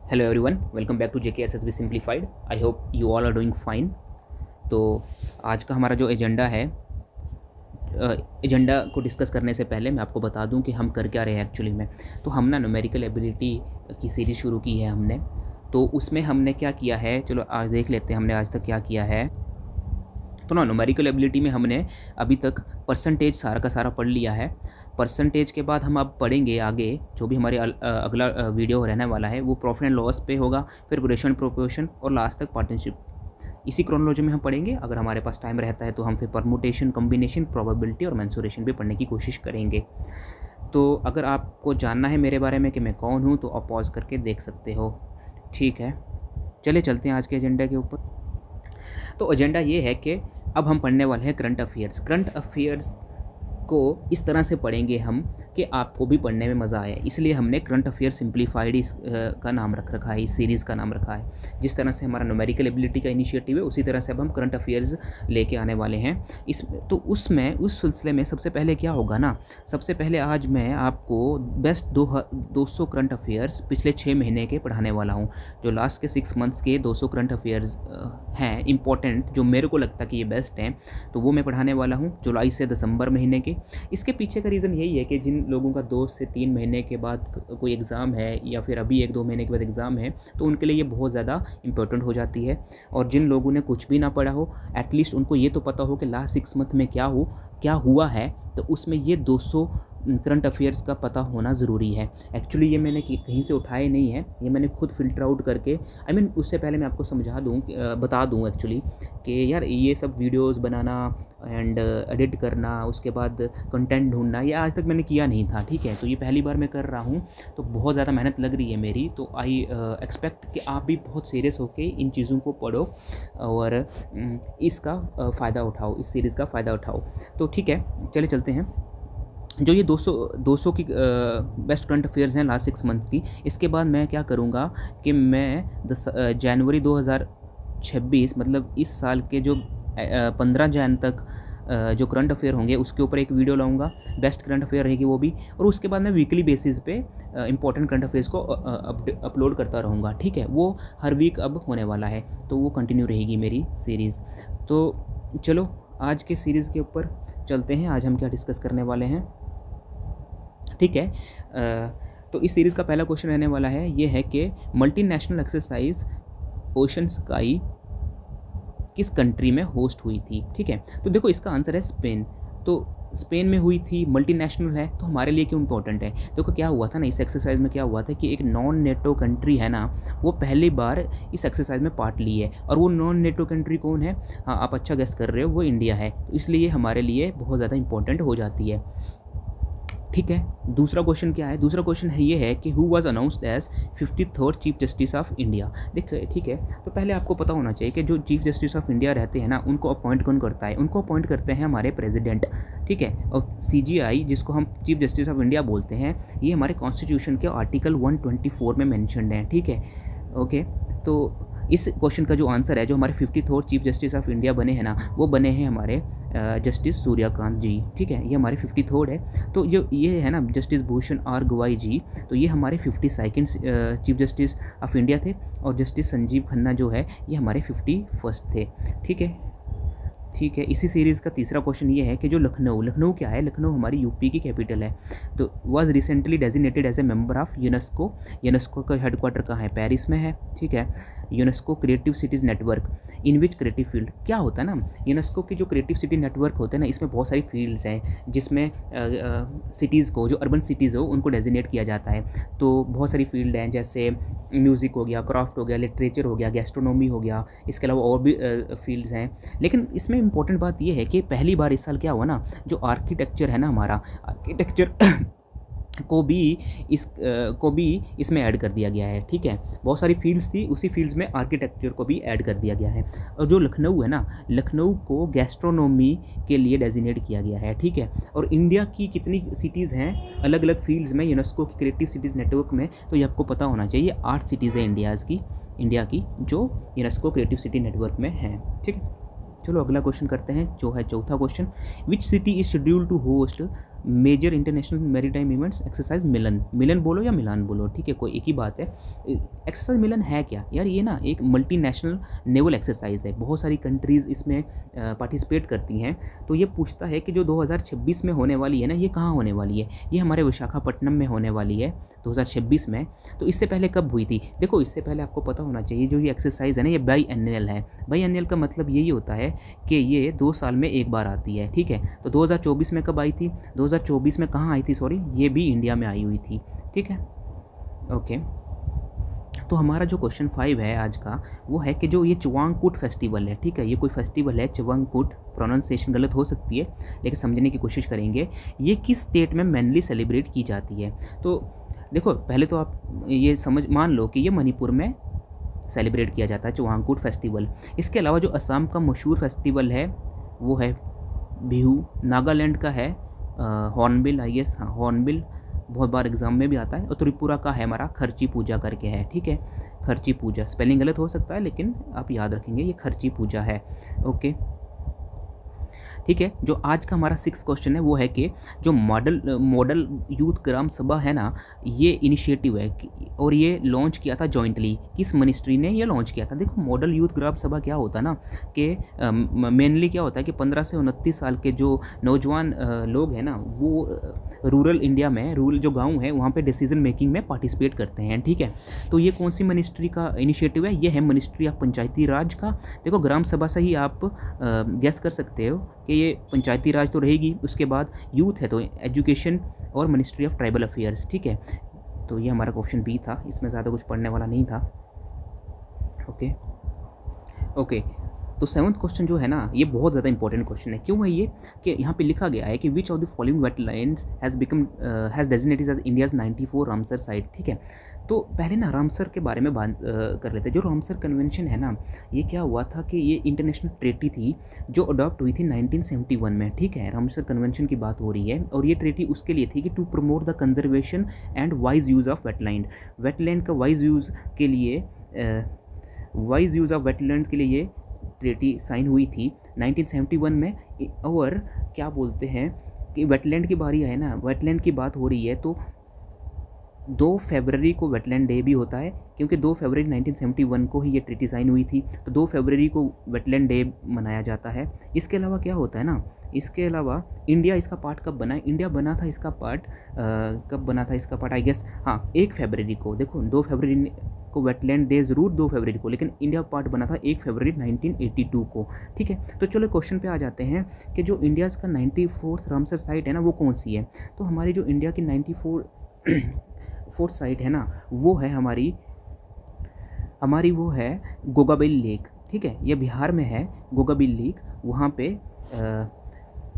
Hello everyone, welcome back to JKSSB simplified. I hope you all are doing fine. तो आज का हमारा जो एजेंडा है, एजेंडा को डिस्कस करने से पहले मैं आपको बता दूं कि हम कर क्या रहे हैं एक्चुअली में। तो हम ना न्यूमेरिकल एबिलिटी की सीरीज़ शुरू की है हमने। तो उसमें हमने क्या किया है, चलो आज देख लेते हैं हमने आज तक क्या किया है। तो ना न्यूमेरिकल एबिलिटी में हमने अभी तक परसेंटेज सारा का सारा पढ़ लिया है। परसेंटेज के बाद हम अब पढ़ेंगे आगे जो भी हमारे अगला वीडियो रहने वाला है वो प्रॉफिट एंड लॉस पे होगा, फिर रेशियो प्रोपोर्शन और लास्ट तक पार्टनरशिप। इसी क्रोनोलॉजी में हम पढ़ेंगे। अगर हमारे पास टाइम रहता है तो हम फिर परमुटेशन, कम्बिनेशन, प्रोबेबिलिटी और मेंसुरेशन भी पढ़ने की कोशिश करेंगे। तो अगर आपको जानना है मेरे बारे में कि मैं कौन हूँ तो आप पॉज करके देख सकते हो। ठीक है, चले चलते हैं आज के एजेंडा के ऊपर। तो एजेंडा ये है कि अब हम पढ़ने वाले हैं करंट अफेयर्स। करंट अफेयर्स को इस तरह से पढ़ेंगे हम कि आपको भी पढ़ने में मज़ा आए, इसलिए हमने करंट अफेयर सिंप्लीफाइड का नाम रख रखा है, इस सीरीज़ का नाम रखा है। जिस तरह से हमारा न्यूमेरिकल एबिलिटी का इनिशिएटिव है उसी तरह से अब हम करंट अफेयर्स लेके आने वाले हैं इस। तो उसमें उस सिलसिले में सबसे पहले क्या होगा ना, सबसे पहले आज मैं आपको बेस्ट 200 करंट अफेयर्स पिछले 6 महीने के पढ़ाने वाला हूँ। जो लास्ट के 6 मंथ्स के 200 करंट अफेयर्स हैं इंपॉर्टेंट, जो मेरे को लगता है कि ये बेस्ट हैं, तो वो मैं पढ़ाने वाला हूँ जुलाई से दिसंबर महीने के। इसके पीछे का रीज़न यही है कि जिन लोगों का 2 से 3 महीने के बाद कोई एग्ज़ाम है या फिर अभी 1-2 महीने के बाद एग्ज़ाम है तो उनके लिए ये बहुत ज़्यादा इंपॉर्टेंट हो जाती है। और जिन लोगों ने कुछ भी ना पढ़ा हो, एटलीस्ट उनको ये तो पता हो कि लास्ट 6 मंथ में क्या हुआ है, तो उसमें ये 200 करंट अफेयर्स का पता होना ज़रूरी है। एक्चुअली ये मैंने कहीं से उठाए नहीं है, ये मैंने खुद फ़िल्टर आउट करके उससे पहले मैं आपको समझा दूँ, बता दूँ एक्चुअली कि यार ये सब वीडियोस बनाना एंड एडिट करना, उसके बाद कंटेंट ढूंढना, ये आज तक मैंने किया नहीं था। ठीक है, तो ये पहली बार मैं कर रहा हूँ, तो बहुत ज़्यादा मेहनत लग रही है मेरी। तो आई एक्सपेक्ट कि आप भी बहुत सीरियस होके इन चीज़ों को पढ़ो और इसका फ़ायदा उठाओ, इस सीरीज़ का फ़ायदा उठाओ। तो ठीक है, चले चलते हैं। जो ये 200 की बेस्ट करंट अफेयर्स हैं लास्ट 6 मंथ्स की, इसके बाद मैं क्या करूँगा कि मैं जनवरी 2026 मतलब इस साल के जो 15 जन तक जो करंट अफेयर होंगे उसके ऊपर एक वीडियो लाऊंगा, बेस्ट करंट अफेयर रहेगी वो भी। और उसके बाद मैं वीकली बेसिस पे इंपॉर्टेंट करंट अफेयर्स को अपलोड करता रहूँगा। ठीक है, वो हर वीक अब होने वाला है, तो वो कंटिन्यू रहेगी मेरी सीरीज़। तो चलो आज के सीरीज़ के ऊपर चलते हैं। आज हम क्या डिस्कस करने वाले हैं, ठीक है। तो इस सीरीज़ का पहला क्वेश्चन रहने वाला है, ये है कि मल्टीनेशनल एक्सरसाइज ओशन स्काई किस कंट्री में होस्ट हुई थी। ठीक है, तो देखो इसका आंसर है स्पेन। तो स्पेन में हुई थी, मल्टीनेशनल है, तो हमारे लिए क्यों इंपॉर्टेंट है। देखो क्या हुआ था ना, इस एक्सरसाइज में क्या हुआ था कि एक नॉन नेटो कंट्री है ना, वो पहली बार इस एक्सरसाइज में पार्ट ली है। और वो नॉन नेटो कंट्री कौन है, हाँ आप अच्छा गेस कर रहे हो, वो इंडिया है। तो इसलिए हमारे लिए बहुत ज़्यादा इंपॉर्टेंट हो जाती है। ठीक है, दूसरा क्वेश्चन क्या है, दूसरा क्वेश्चन है ये है कि who was announced as 53rd chief justice of India. देखिए ठीक है, तो पहले आपको पता होना चाहिए कि जो चीफ जस्टिस ऑफ इंडिया रहते हैं ना, उनको अपॉइंट कौन करता है, उनको अपॉइंट करते हैं हमारे प्रेसिडेंट। ठीक है, और CGI जिसको हम चीफ जस्टिस ऑफ इंडिया बोलते हैं, ये हमारे कॉन्स्टिट्यूशन के आर्टिकल 124 में मैंशनड है। ठीक है, ओके। तो इस क्वेश्चन का जो आंसर है, जो हमारे 54th chief justice of India बने हैं ना, वो बने हैं हमारे जस्टिस सूर्यकांत जी। ठीक है, ये हमारे 53rd है। तो जो ये है ना जस्टिस भूषण आर गवाई जी, तो ये हमारे 52nd chief justice of India थे। और जस्टिस संजीव खन्ना जो है ये हमारे 51st थे। ठीक है, ठीक है। इसी सीरीज़ का तीसरा क्वेश्चन ये है कि जो लखनऊ क्या है, लखनऊ हमारी यूपी की कैपिटल है। तो was recently designated as a member of UNESCO. UNESCO का हेडक्वार्टर कहाँ है, पेरिस में है। ठीक है, UNESCO creative cities network in which creative field, क्या होता है ना, यूनेस्को की जो क्रिएटिव सिटी नेटवर्क होते हैं ना, इसमें बहुत सारी फील्ड्स हैं जिसमें सिटीज़ को, जो अर्बन सिटीज़ हो उनको डेजिग्नेट किया जाता है। तो बहुत सारी फील्ड हैं, जैसे म्यूज़िक हो गया, क्राफ्ट हो गया, लिटरेचर हो गया, गैस्ट्रोनॉमी हो गया, इसके अलावा और भी फील्ड्स हैं। लेकिन इसमें इंपॉर्टेंट बात यह है कि पहली बार इस साल क्या हुआ ना, जो आर्किटेक्चर है ना, हमारा आर्किटेक्चर को भी इसमें ऐड कर दिया गया है। ठीक है, बहुत सारी फील्ड्स थी, उसी फील्ड्स में आर्किटेक्चर को भी ऐड कर दिया गया है। और जो लखनऊ है ना, लखनऊ को गैस्ट्रोनॉमी के लिए डेजिग्नेट किया गया है। ठीक है, और इंडिया की कितनी सिटीज़ हैं अलग अलग फील्ड्स में यूनेस्को की क्रिएटिव सिटीज़ नेटवर्क में, तो ये आपको पता होना चाहिए। 8 सिटीज़ हैं इंडिया की जो यूनेस्को क्रिएटिव सिटी नेटवर्क में हैं। ठीक है, चलो अगला क्वेश्चन करते हैं, जो है चौथा question. Which city is scheduled to host major international maritime events exercise Milan, Milan बोलो या मिलान बोलो, ठीक है, कोई एक ही बात है। एक्सरसाइज मिलन है क्या यार? ये ना एक मल्टीनेशनल नेवल एक्सरसाइज है, बहुत सारी कंट्रीज़ इसमें पार्टिसिपेट करती हैं। तो ये पूछता है कि जो 2026 में होने वाली है ना, ये कहाँ होने वाली है? ये हमारे विशाखापट्टनम में होने वाली है 2026 में। तो इससे पहले कब हुई थी? देखो, इससे पहले आपको पता होना चाहिए जो ये एक्सरसाइज है ना, ये बाई एनुअल है। बाई एनुअल का मतलब यही होता है कि ये 2 साल में एक बार आती है, ठीक है। तो 2024 में कब आई थी? 2024 में कहाँ आई थी, सॉरी, ये भी इंडिया में आई हुई थी, ठीक है, ओके। तो हमारा जो क्वेश्चन 5 है आज का, वो है कि जो ये चुवांगकुट फेस्टिवल है, ठीक है, ये कोई फेस्टिवल है चुवांगकुट, प्रोनाउंसिएशन गलत हो सकती है लेकिन समझने की कोशिश करेंगे। ये किस स्टेट में मेनली सेलिब्रेट की जाती है? तो देखो, पहले तो आप ये मान लो कि ये मणिपुर में सेलिब्रेट किया जाता है चुवांगकुट फेस्टिवल। इसके अलावा जो असम का मशहूर फेस्टिवल है वो है बिहू, नागालैंड का है हॉर्नबिल, आई गेस, हाँ हॉर्नबिल, बहुत बार एग्जाम में भी आता है। और त्रिपुरा का है हमारा खर्ची पूजा करके है, ठीक है, खर्ची पूजा, स्पेलिंग गलत हो सकता है लेकिन आप याद रखेंगे ये खर्ची पूजा है, ओके, ठीक है। जो आज का हमारा 6 क्वेश्चन है वो है कि जो मॉडल यूथ ग्राम सभा है ना, ये इनिशिएटिव है और ये लॉन्च किया था जॉइंटली, किस मिनिस्ट्री ने ये लॉन्च किया था? देखो, मॉडल यूथ ग्राम सभा क्या होता है ना कि मेनली क्या होता है कि 15 से 29 साल के जो नौजवान लोग हैं ना, वो रूरल इंडिया में, रूरल जो गाँव है वहाँ पर डिसीजन मेकिंग में पार्टिसिपेट करते हैं, ठीक है। तो ये कौन सी मिनिस्ट्री का इनिशिएटिव है? ये है मिनिस्ट्री ऑफ पंचायती राज का। देखो, ग्राम सभा से ही आप गेस कर सकते हो कि ये पंचायती राज तो रहेगी, उसके बाद यूथ है तो एजुकेशन और मिनिस्ट्री ऑफ ट्राइबल अफेयर्स, ठीक है। तो ये हमारा क्वेश्चन बी था, इसमें ज़्यादा कुछ पढ़ने वाला नहीं था, ओके ओके। तो 7th क्वेश्चन जो है ना, ये बहुत ज़्यादा इंपॉर्टेंट क्वेश्चन है। क्यों है ये? कि यहाँ पे लिखा गया है कि which of the following wetlands has designated as India's 94 Ramsar site, ठीक है। तो पहले ना रामसर के बारे में बात कर लेते हैं। जो रामसर कन्वेंशन है ना, ये क्या हुआ था कि ये इंटरनेशनल ट्रेटी थी जो अडॉप्ट हुई थी 1971 में, ठीक है। रामसर कन्वेंशन की बात हो रही है और ये ट्रेटी उसके लिए थी कि to promote the conservation and wise use of wetland, wetland का वाइज यूज़ के लिए, वाइज यूज़ ऑफ वेटलैंड के लिए ये ट्रेटी साइन हुई थी 1971 में। और क्या बोलते हैं कि वेटलैंड की बारी है ना, वेटलैंड की बात हो रही है तो 2 फरवरी को वेटलैंड डे भी होता है, क्योंकि 2 फरवरी 1971 को ही ये ट्रीटी साइन हुई थी, तो 2 फरवरी को वेटलैंड डे मनाया जाता है। इसके अलावा क्या होता है ना, इसके अलावा इंडिया इसका पार्ट कब बना है? इंडिया बना था इसका पार्ट कब बना था इसका पार्ट? आई गेस हाँ 1 फरवरी को। देखो 2 फरवरी को वेटलैंड डे ज़रूर 2 फरवरी को, लेकिन इंडिया पार्ट बना था 1 फरवरी 1982 को, ठीक है। तो चलो क्वेश्चन पे आ जाते हैं कि जो इंडियाज़ का 94th रामसर साइट है ना, वो कौन सी है? तो हमारी जो इंडिया की 94th साइट है ना, वो है हमारी वो है गोगाबिल लेक, ठीक है। ये बिहार में है गोगाबिल लेक, वहाँ पे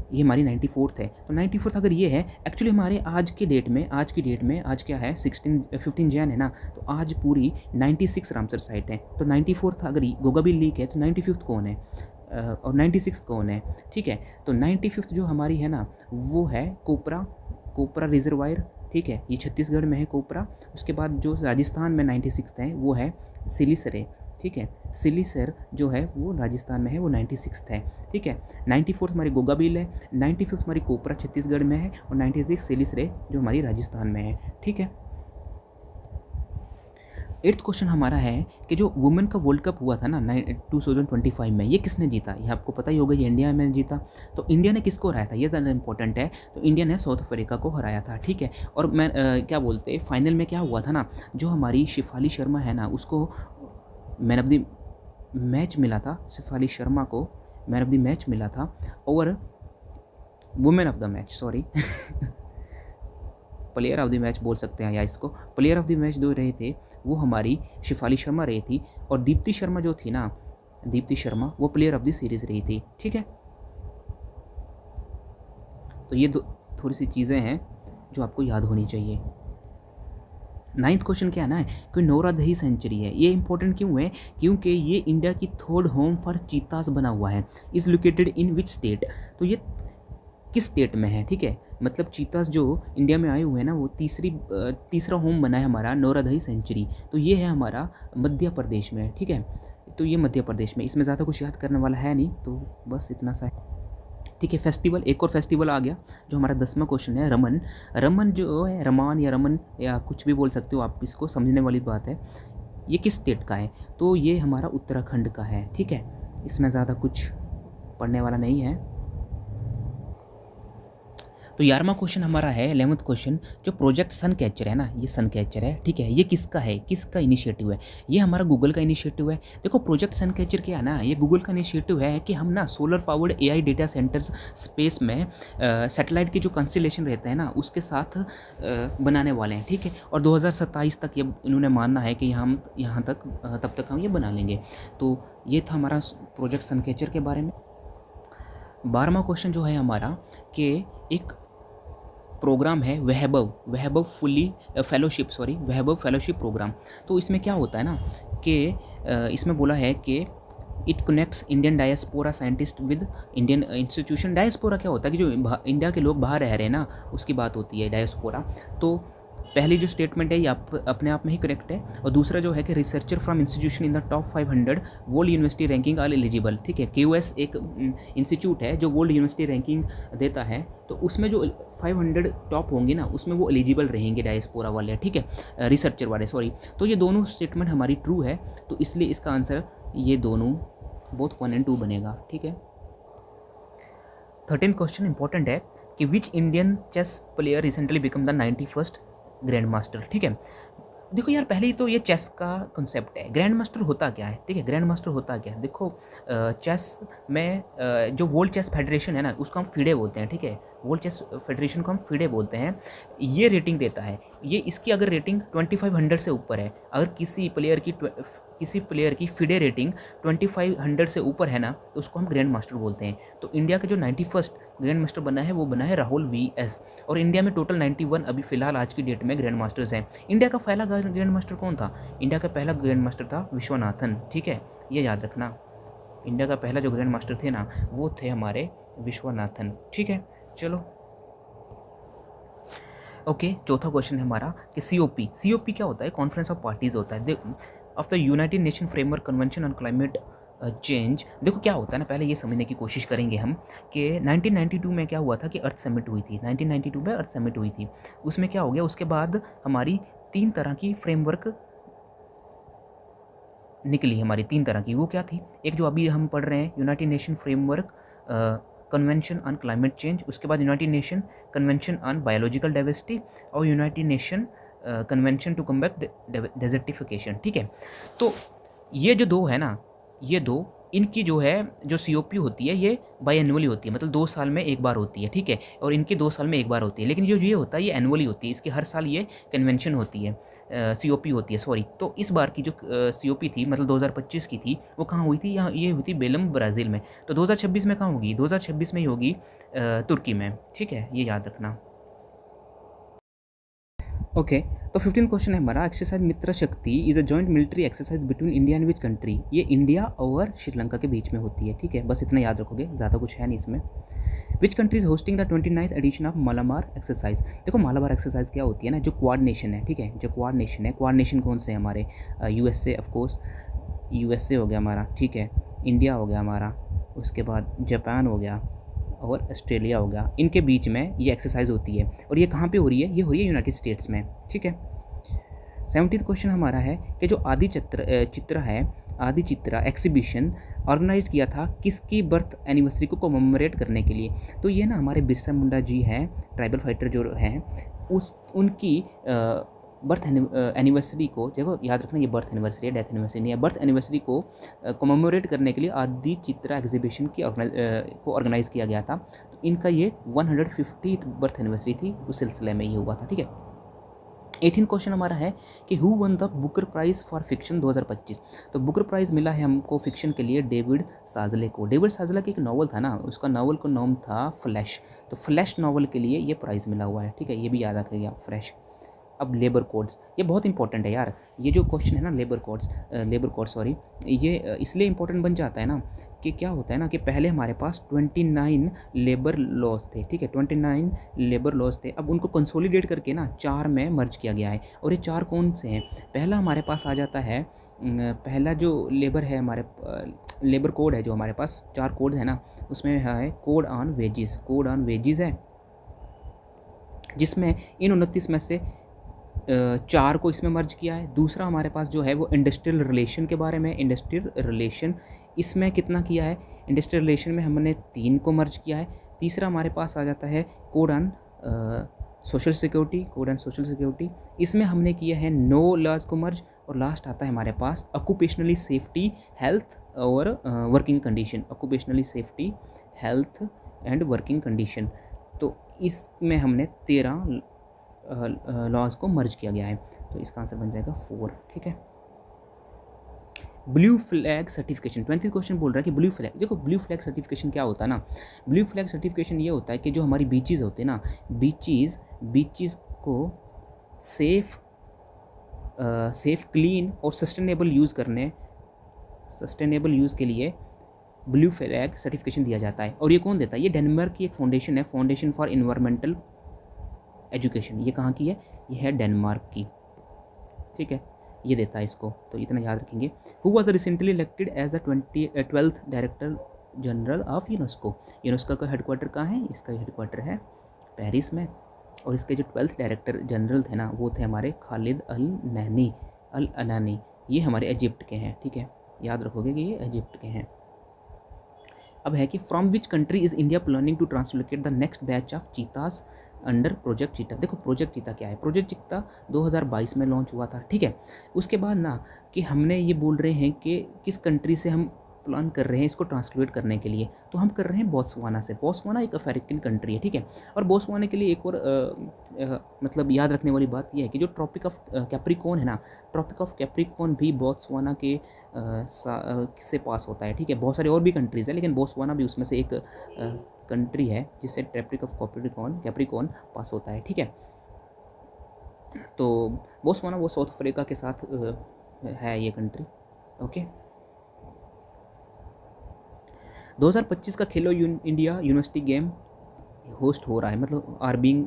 ये हमारी 94th है। तो 94th अगर ये है, एक्चुअली हमारे आज की डेट में आज क्या है 15 जैन है ना, तो आज पूरी 96 रामसर साइट है। तो 94th अगर गोगाबिल लेक है तो 95th कौन है और 96th कौन है, ठीक है। तो 95th जो हमारी है ना, वो है कोपरा रिजर्वायर, ठीक है, ये छत्तीसगढ़ में है कोपरा। उसके बाद जो राजस्थान में 96th है वो है सिलीसर, ठीक है, सिलीसर जो है वो राजस्थान में है, वो 96th है, ठीक है। 94th हमारी गोगाबिल है, 95th हमारी कोपरा छत्तीसगढ़ में है और 96 सिलीसर जो हमारी राजस्थान में है, ठीक है। 8th क्वेश्चन हमारा है कि जो वुमेन का वर्ल्ड कप हुआ था ना 2025 में, ये किसने जीता? ये आपको पता ही होगा, ये इंडिया में जीता। तो इंडिया ने किसको हराया था, ये ज़्यादा इंपॉर्टेंट है। तो इंडिया ने साउथ अफ्रीका को हराया था, ठीक है। और मैं क्या बोलते हैं, फाइनल में क्या हुआ था ना, जो हमारी शिफाली शर्मा है ना, उसको मैन ऑफ द मैच मिला था, शिफाली शर्मा को मैन ऑफ द मैच मिला था, और women of the match, sorry player of the match बोल सकते हैं, या इसको प्लेयर ऑफ द मैच दो रहे थे वो हमारी शिफाली शर्मा रही थी, और दीप्ति शर्मा जो थी ना, दीप्ति शर्मा वो प्लेयर ऑफ द सीरीज़ रही थी, ठीक है। तो ये थोड़ी सी चीज़ें हैं जो आपको याद होनी चाहिए। 9th क्वेश्चन क्या है ना, कि नौरादही सेंचुरी है, ये इंपॉर्टेंट क्यों है? क्योंकि ये इंडिया की थर्ड होम फॉर चीतास बना हुआ है। Is located in which state? तो ये किस स्टेट में है, ठीक है। मतलब चीतास जो इंडिया में आए हुए हैं ना, वो तीसरा होम बना है हमारा नौरादही सेंचुरी, तो ये है हमारा मध्य प्रदेश में, ठीक है। तो ये मध्य प्रदेश में, इसमें ज़्यादा कुछ याद करने वाला है नहीं, तो बस इतना सा है। ठीक है। फेस्टिवल, एक और फेस्टिवल आ गया जो हमारा 10वां क्वेश्चन है, रमन। रमन जो है, रमान या रमन या कुछ भी बोल सकते हो आप, इसको समझने वाली बात है। ये किस स्टेट का है? तो ये हमारा उत्तराखंड का है, ठीक है। इसमें ज़्यादा कुछ पढ़ने वाला नहीं है। तो 11वां क्वेश्चन हमारा है, 11वां क्वेश्चन, जो प्रोजेक्ट सन कैचर है ना, ये सन कैचर है, ठीक है। ये किसका है, किसका इनिशिएटिव है? ये हमारा गूगल का इनिशिएटिव है। देखो प्रोजेक्ट सन कैचर क्या है ना, ये गूगल का इनिशिएटिव है कि हम ना solar powered AI data centres space में सैटेलाइट के जो कंस्टेलेशन रहते हैं ना उसके साथ बनाने वाले हैं, ठीक है। और 2027 तक ये इन्होंने मानना है कि हम यहाँ तक तब तक हम ये बना लेंगे। तो ये था हमारा प्रोजेक्ट सन कैचर के बारे में। 12वां क्वेश्चन जो है हमारा कि एक प्रोग्राम है वैभव फुली फेलोशिप, वैभव फेलोशिप प्रोग्राम। तो इसमें क्या होता है ना कि इसमें बोला है कि it connects Indian diaspora scientist with Indian institution. Diaspora क्या होता है कि जो इंडिया के लोग बाहर रह रहे हैं ना, उसकी बात होती है डायस्पोरा। तो पहली जो स्टेटमेंट है ये अपने आप में ही करेक्ट है। और दूसरा जो है कि researcher from institution in the top 500 world university ranking are eligible, ठीक है। क्यूएस एक इंस्टीट्यूट है जो वर्ल्ड यूनिवर्सिटी रैंकिंग देता है, तो उसमें जो 500 टॉप होंगे ना उसमें वो एलिजिबल रहेंगे डायस्पोरा वाले, ठीक है, रिसर्चर वाले, सॉरी। तो ये दोनों स्टेटमेंट हमारी ट्रू है, तो इसलिए इसका आंसर ये दोनों बोथ 1 और 2 बनेगा, ठीक है। 13 क्वेश्चन इंपॉर्टेंट है कि which Indian chess player recently become the 91st grand master, ठीक है। देखो यार, पहले ही तो ये चेस का कंसेप्ट है। ग्रैंड मास्टर होता क्या है, ठीक है। ग्रैंड मास्टर होता क्या है, देखो चेस में जो वर्ल्ड चेस फेडरेशन है ना उसको हम फीडे बोलते हैं, ठीक है। वर्ल्ड चेस फेडरेशन को हम फीडे बोलते हैं। ये रेटिंग देता है, ये इसकी अगर रेटिंग 2500 से ऊपर है, अगर किसी प्लेयर की फीडे रेटिंग 2500 से ऊपर है ना तो उसको हम ग्रैंड मास्टर बोलते हैं। तो इंडिया का जो 91st ग्रैंड मास्टर बना है वो बना है राहुल वीएस। और इंडिया में टोटल 91 अभी फिलहाल आज की डेट में ग्रैंड मास्टर्स हैं। इंडिया का पहला ग्रैंड मास्टर कौन था? इंडिया का पहला ग्रैंड मास्टर था विश्वनाथन, ठीक है, ये याद रखना। इंडिया का पहला जो ग्रैंड मास्टर थे ना वो थे हमारे विश्वनाथन, ठीक है। चलो ओके, चौथा क्वेश्चन है हमारा कि सीओपी क्या होता है? कॉन्फ्रेंस ऑफ पार्टीज़ होता है of the United nation framework convention on climate change. देखो क्या होता है ना, पहले ये समझने की कोशिश करेंगे हम कि 1992 में क्या हुआ था कि अर्थ समिट हुई थी। 1992 में अर्थ समिट हुई थी, उसमें क्या हो गया, उसके बाद हमारी 3 तरह की फ्रेमवर्क निकली, हमारी 3 तरह की। वो क्या थी? एक जो अभी हम पढ़ रहे हैं united nation framework convention on climate change, उसके बाद united nation convention on biological diversity और united nation convention to combat desertification, ठीक है। तो ये जो 2 है ना, ये 2 इनकी जो है जो सीओपी होती है ये बाई एनुअली होती है, मतलब 2 साल में एक बार होती है, ठीक है। और इनकी 2 साल में एक बार होती है, लेकिन जो ये होता है ये एनुअली होती है, इसकी हर साल ये कन्वेंशन होती है, सीओपी होती है, सॉरी। तो इस बार की जो सीओपी थी मतलब 2025 की थी, वो कहाँ हुई थी? यहाँ ये हुई थी बेलम ब्राज़ील में। तो 2026 में कहाँ होगी? 2026 में ही होगी तुर्की में, ठीक है, ये याद रखना। ओके, तो 15 क्वेश्चन है हमारा, एक्सरसाइज मित्र शक्ति is a joint military exercise between India and which country. ये इंडिया और श्रीलंका के बीच में होती है, ठीक है, बस इतना याद रखोगे, ज़्यादा कुछ है नहीं इसमें। Which country is hosting the 29th edition of Malabar exercise. देखो मालाबार एक्सरसाइज क्या होती है ना, जो क्वाड नेशन है, ठीक है, जो क्वाड नेशन है, क्वाड नेशन कौन से हैं हमारे? यूएसए, ऑफकोर्स यूएसए हो गया हमारा, ठीक है, इंडिया हो गया हमारा, उसके बाद जापान हो गया और ऑस्ट्रेलिया हो गया। इनके बीच में ये एक्सरसाइज होती है। और ये कहाँ पे हो रही है? ये हो रही है यूनाइटेड स्टेट्स में, ठीक है। 17th क्वेश्चन हमारा है कि जो आदि चित्रा एग्जीबिशन ऑर्गेनाइज़ किया था किसकी बर्थ एनिवर्सरी को कमेमोरेट करने के लिए? तो ये ना हमारे बिरसा मुंडा जी हैं, ट्राइबल फाइटर जो हैं, उनकी बर्थ एनिवर्सरी को, देखो याद रखना ये बर्थ एनिवर्सरी है, डेथ एनिवर्सरी नहीं है। बर्थ एनिवर्सरी को कमेमोरेट करने के लिए आदि चित्रा एग्जीबिशन की को ऑर्गेनाइज़ किया गया था। तो इनका ये 150th बर्थ एनिवर्सरी थी, उस सिलसिले में ये हुआ था, ठीक है। 18 क्वेश्चन हमारा है कि who won the Booker prize for fiction 2025। तो बुकर प्राइज़ मिला है हमको फिक्शन के लिए डेविड साजले को। डेविड साजला की एक नावल था ना, उसका नावल का नाम था फ्लैश। तो फ्लैश नावल के लिए ये प्राइज़ मिला हुआ है, ठीक है, ये भी याद रखिएगा, अब लेबर कोड्स, ये बहुत इंपॉर्टेंट है यार, ये जो क्वेश्चन है ना लेबर कोड्स सॉरी, ये इसलिए इंपॉर्टेंट बन जाता है ना कि क्या होता है ना कि पहले हमारे पास 29 लेबर लॉज थे, ठीक है, 29 लेबर लॉज थे। अब उनको कंसोलिडेट करके ना 4 में मर्ज किया गया है। और ये 4 कौन से हैं? पहला हमारे पास आ जाता है पहला जो लेबर है हमारे लेबर कोड है, जो हमारे पास 4 कोड है ना, उसमें है कोड ऑन वेजिस है, जिसमें इन 29 में से 4 को इसमें मर्ज किया है। दूसरा हमारे पास जो है वो इंडस्ट्रियल रिलेशन के बारे में, इंडस्ट्रियल रिलेशन इसमें कितना किया है? इंडस्ट्रियल रिलेशन में हमने 3 को मर्ज किया है। तीसरा हमारे पास आ जाता है कोड ऑन सोशल सिक्योरिटी, इसमें हमने किया है 9 लॉज को मर्ज। और लास्ट आता है हमारे पास ऑक्यूपेशनली सेफ्टी, हेल्थ और working condition, occupationally safety, health and working condition. तो इसमें हमने 13 लॉज को मर्ज किया गया है। तो इसका आंसर बन जाएगा 4, ठीक है। ब्लू फ्लैग सर्टिफिकेशन, 20 क्वेश्चन बोल रहा है कि ब्लू फ्लैग, देखो ब्लू फ्लैग सर्टिफिकेशन क्या होता है ना, ब्लू फ्लैग सर्टिफिकेशन ये होता है कि जो हमारी बीचेज़ होते हैं ना, बीचेज़ को सेफ़ क्लीन और सस्टेनेबल यूज़ के लिए ब्लू फ्लैग सर्टिफिकेशन दिया जाता है। और ये कौन देता है? ये डेनमार्क की एक फाउंडेशन है, फाउंडेशन फॉर इन्वायरमेंटल एजुकेशन। ये कहाँ की है? ये है डेनमार्क की, ठीक है, ये देता है इसको, तो इतना याद रखेंगे। Who was recently elected as the 12th director general of UNESCO का हेडक्वार्टर कहाँ है? इसका हेडक्वार्टर है पेरिस में। और इसके जो 12th डायरेक्टर जनरल थे ना, वो थे हमारे खालिद अल अनानी, ये हमारे इजिप्ट के हैं, ठीक है, याद रखोगे कि ये इजिप्ट के हैं। अब है कि from which country is India planning to translocate the next batch of cheetahs under project cheetah. देखो प्रोजेक्ट चीता क्या है? प्रोजेक्ट चीता 2022 में लॉन्च हुआ था, ठीक है। उसके बाद ना कि हमने ये बोल रहे हैं कि किस कंट्री से हम प्लान कर रहे हैं इसको ट्रांसलेट करने के लिए, तो हम कर रहे हैं बोत्सवाना से। बोत्सवाना एक अफ्रीकन कंट्री है, ठीक है। और बोत्सवाना के लिए एक और मतलब याद रखने वाली बात यह है कि जो ट्रॉपिक ऑफ कैप्रिकॉर्न है ना, ट्रॉपिक ऑफ कैप्रिकॉर्न भी बोत्सवाना के से पास होता है, ठीक है। बहुत सारे और भी कंट्रीज़ है, लेकिन बोत्सवाना भी उसमें से एक कंट्री है जिससे ट्रॉपिक ऑफ कैप्रिकॉर्न पास होता है, ठीक है। तो बोत्सवाना वो साउथ अफ्रीका के साथ है ये कंट्री, ओके। 2025 का खेलो इंडिया यूनिवर्सिटी गेम होस्ट हो रहा है, मतलब are being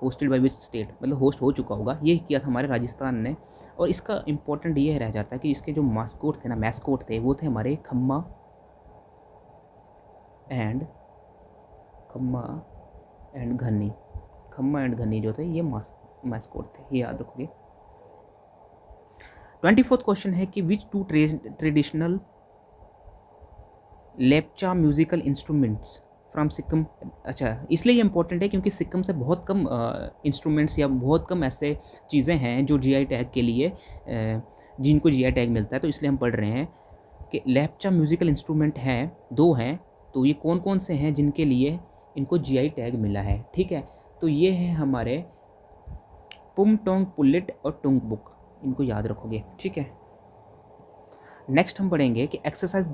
hosted by which state, मतलब होस्ट हो चुका होगा। ये किया था हमारे राजस्थान ने। और इसका इम्पोर्टेंट ये रह जाता है कि इसके जो मैस्कोट थे वो थे हमारे खम्मा एंड घनी जो थे ये मैस्कोट थे, ये याद रखोगे। 24th क्वेश्चन है कि विच 2 traditional Lepcha musical instruments from Sikkim. अच्छा, इसलिए ये इंपॉर्टेंट है क्योंकि सिक्किम से बहुत कम इंस्ट्रूमेंट्स या बहुत कम ऐसे चीज़ें हैं जो जीआई टैग के लिए जिनको जीआई टैग मिलता है, तो इसलिए हम पढ़ रहे हैं कि लेप्चा म्यूजिकल इंस्ट्रूमेंट हैं, 2 हैं, तो ये कौन कौन से हैं जिनके लिए इनको जीआई टैग मिला है, ठीक है। तो ये है हमारे पुमटोंग पुलिट और टुंग बुक, इनको याद रखोगे, ठीक है। नेक्स्ट हम पढ़ेंगे कि एक्सरसाइज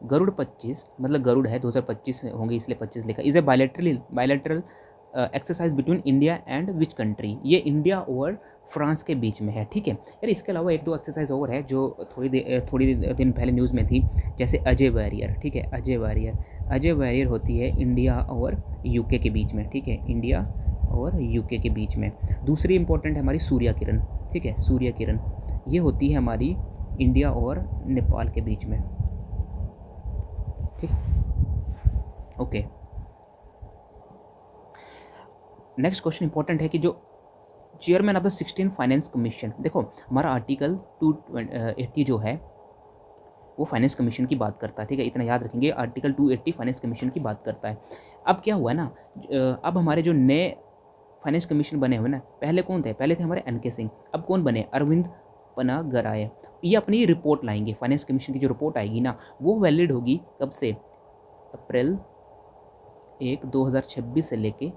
गरुड़ 25, मतलब गरुड़ है 2025 होंगे इसलिए 25 लिखा। Is a bilateral exercise between India and which country. ये इंडिया और फ्रांस के बीच में है, ठीक है। यार इसके अलावा 1-2 एक्सरसाइज और है जो थोड़ी दिन पहले न्यूज़ में थी, जैसे अजय वॉरियर, ठीक है। अजय वॉरियर होती है इंडिया और यूके के बीच में, ठीक है, इंडिया और यूके के बीच में। दूसरी इंपॉर्टेंट है हमारी सूर्य किरण, ठीक है, सूर्य किरण ये होती है हमारी इंडिया और नेपाल के बीच में, ठीक, ओके। नेक्स्ट क्वेश्चन इंपॉर्टेंट है कि जो chairman of the 16 finance commission, देखो हमारा आर्टिकल 280 जो है वो फाइनेंस कमीशन की बात करता है, ठीक है, इतना याद रखेंगे। आर्टिकल 280 फाइनेंस कमीशन की बात करता है। अब क्या हुआ ना, अब हमारे जो नए फाइनेंस कमीशन बने हुए ना, पहले कौन थे? पहले थे हमारे एनके सिंह। अब कौन बने? अरविंद पनागराय। ये अपनी रिपोर्ट लाएंगे, फाइनेंस कमीशन की जो रिपोर्ट आएगी ना वो वैलिड होगी कब से? अप्रैल 1, 2026 से लेके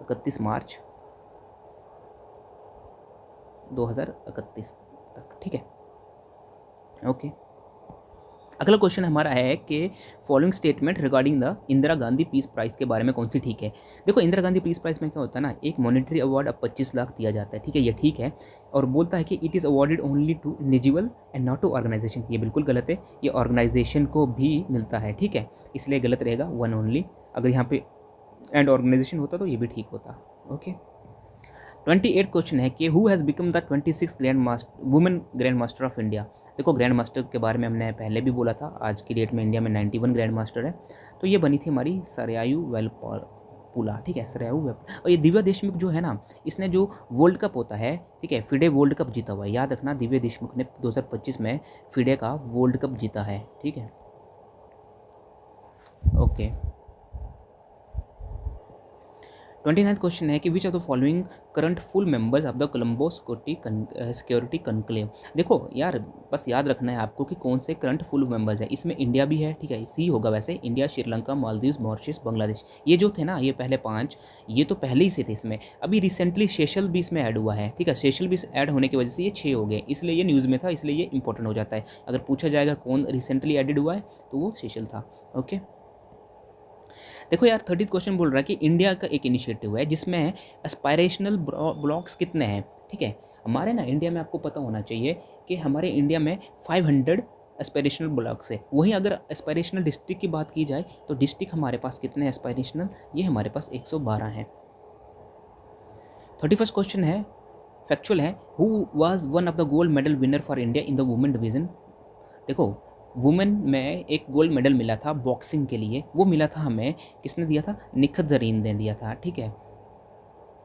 31 मार्च 2031 तक, ठीक है, ओके। अगला क्वेश्चन हमारा है कि following statement regarding the Indira Gandhi peace prize के बारे में कौन सी ठीक है। देखो इंदिरा गांधी पीस प्राइज़ में क्या होता है ना, एक मॉनेटरी अवार्ड अब 25 लाख दिया जाता है, ठीक है, ये ठीक है। और बोलता है कि it is awarded only to individual and not to organization, ये बिल्कुल गलत है, ये ऑर्गेनाइजेशन को भी मिलता है, ठीक है, इसलिए गलत रहेगा वन ओनली। अगर यहाँ पे एंड ऑर्गेनाइजेशन होता तो ये भी ठीक होता। ओके, 28 क्वेश्चन है कि who has become the 26 grand master women grand master of India. देखो ग्रैंड मास्टर के बारे में हमने पहले भी बोला था, आज की डेट में इंडिया में 91 ग्रैंड मास्टर है, तो ये बनी थी हमारी सरयायू वेलपुला, ठीक है, सरयायू वेलपुला। और ये दिव्या देशमुख जो है ना, इसने जो वर्ल्ड कप होता है, ठीक है, फिडे वर्ल्ड कप जीता हुआ है, याद रखना दिव्या देशमुख ने 2025 में फिडे का वर्ल्ड कप जीता है, ठीक है। ओके, 29th क्वेश्चन है कि which of the following current full members of the Colombo security conclave. देखो यार बस याद रखना है आपको कि कौन से करंट फुल मेंबर्स हैं, इसमें इंडिया भी है, ठीक है, सी होगा वैसे, इंडिया, श्रीलंका, मालदीव्स, मॉरिशस, बांग्लादेश, ये जो थे ना, ये पहले 5, ये तो पहले ही से थे इसमें। अभी रिसेंटली सेशल भी इसमें ऐड हुआ है, ठीक है, सेशल भी ऐड होने की वजह से ये 6 हो गए, इसलिए ये न्यूज़ में था, इसलिए ये इंपॉर्टेंट हो जाता है। अगर पूछा जाएगा कौन रिसेंटली एडेड हुआ है तो वो सेशल था। ओके, देखो यार 30 क्वेश्चन बोल रहा है कि इंडिया का एक इनिशिएटिव है जिसमें एस्पायरेशनल ब्लॉक्स कितने हैं, ठीक है। हमारे ना इंडिया में आपको पता होना चाहिए कि हमारे इंडिया में 500 एस्पायरेशनल ब्लॉक्स है। वहीं अगर एस्पायरेशनल डिस्ट्रिक्ट की बात की जाए तो डिस्ट्रिक्ट हमारे पास कितने हैं एस्पायरेशनल, ये हमारे पास 112 हैं। 31st क्वेश्चन है, फैक्चुअल है, who was one of the gold medal winner for India in the women division. देखो वुमेन में एक गोल्ड मेडल मिला था बॉक्सिंग के लिए, वो मिला था हमें, किसने दिया था, निखत जरीन ने दिया था, ठीक है,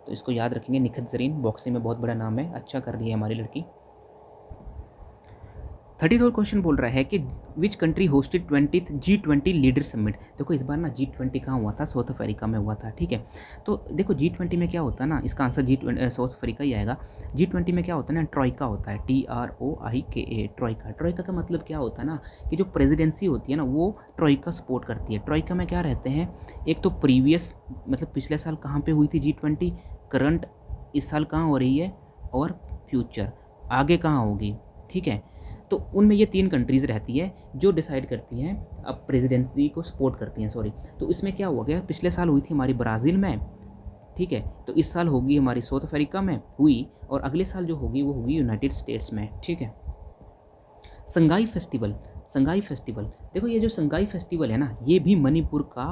तो इसको याद रखेंगे, निखत जरीन बॉक्सिंग में बहुत बड़ा नाम है, अच्छा कर रही है हमारी लड़की। 34 क्वेश्चन बोल रहा है कि which country hosted 20th G20 leader summit. देखो इस बार ना G20 कहाँ हुआ था, साउथ अफ्रीका में हुआ था, ठीक है। तो देखो G20 में क्या होता है ना, इसका आंसर साउथ अफ्रीका ही आएगा। G20 में क्या होता है ना, ट्रॉइका होता है, TROIKA, ट्रॉइका। ट्रॉइका का मतलब क्या होता है ना, कि जो प्रेसिडेंसी होती है ना वो ट्रॉइका सपोर्ट करती है। ट्रॉइका में क्या रहते हैं, एक तो प्रीवियस मतलब पिछले साल कहाँ पर हुई थी G20, करंट इस साल कहाँ हो रही है, और फ्यूचर आगे कहाँ होगी, ठीक है। तो उनमें ये 3 कंट्रीज़ रहती है जो डिसाइड करती हैं, अब प्रेसिडेंसी को सपोर्ट करती हैं, सॉरी। तो इसमें क्या हुआ गया, पिछले साल हुई थी हमारी ब्राज़ील में, ठीक है, तो इस साल होगी हमारी साउथ अफ्रीका में हुई, और अगले साल जो होगी वो होगी यूनाइटेड स्टेट्स में, ठीक है। संगाई फेस्टिवल, संगाई फेस्टिवल, देखो ये जो संगाई फेस्टिवल है ना, ये भी मणिपुर का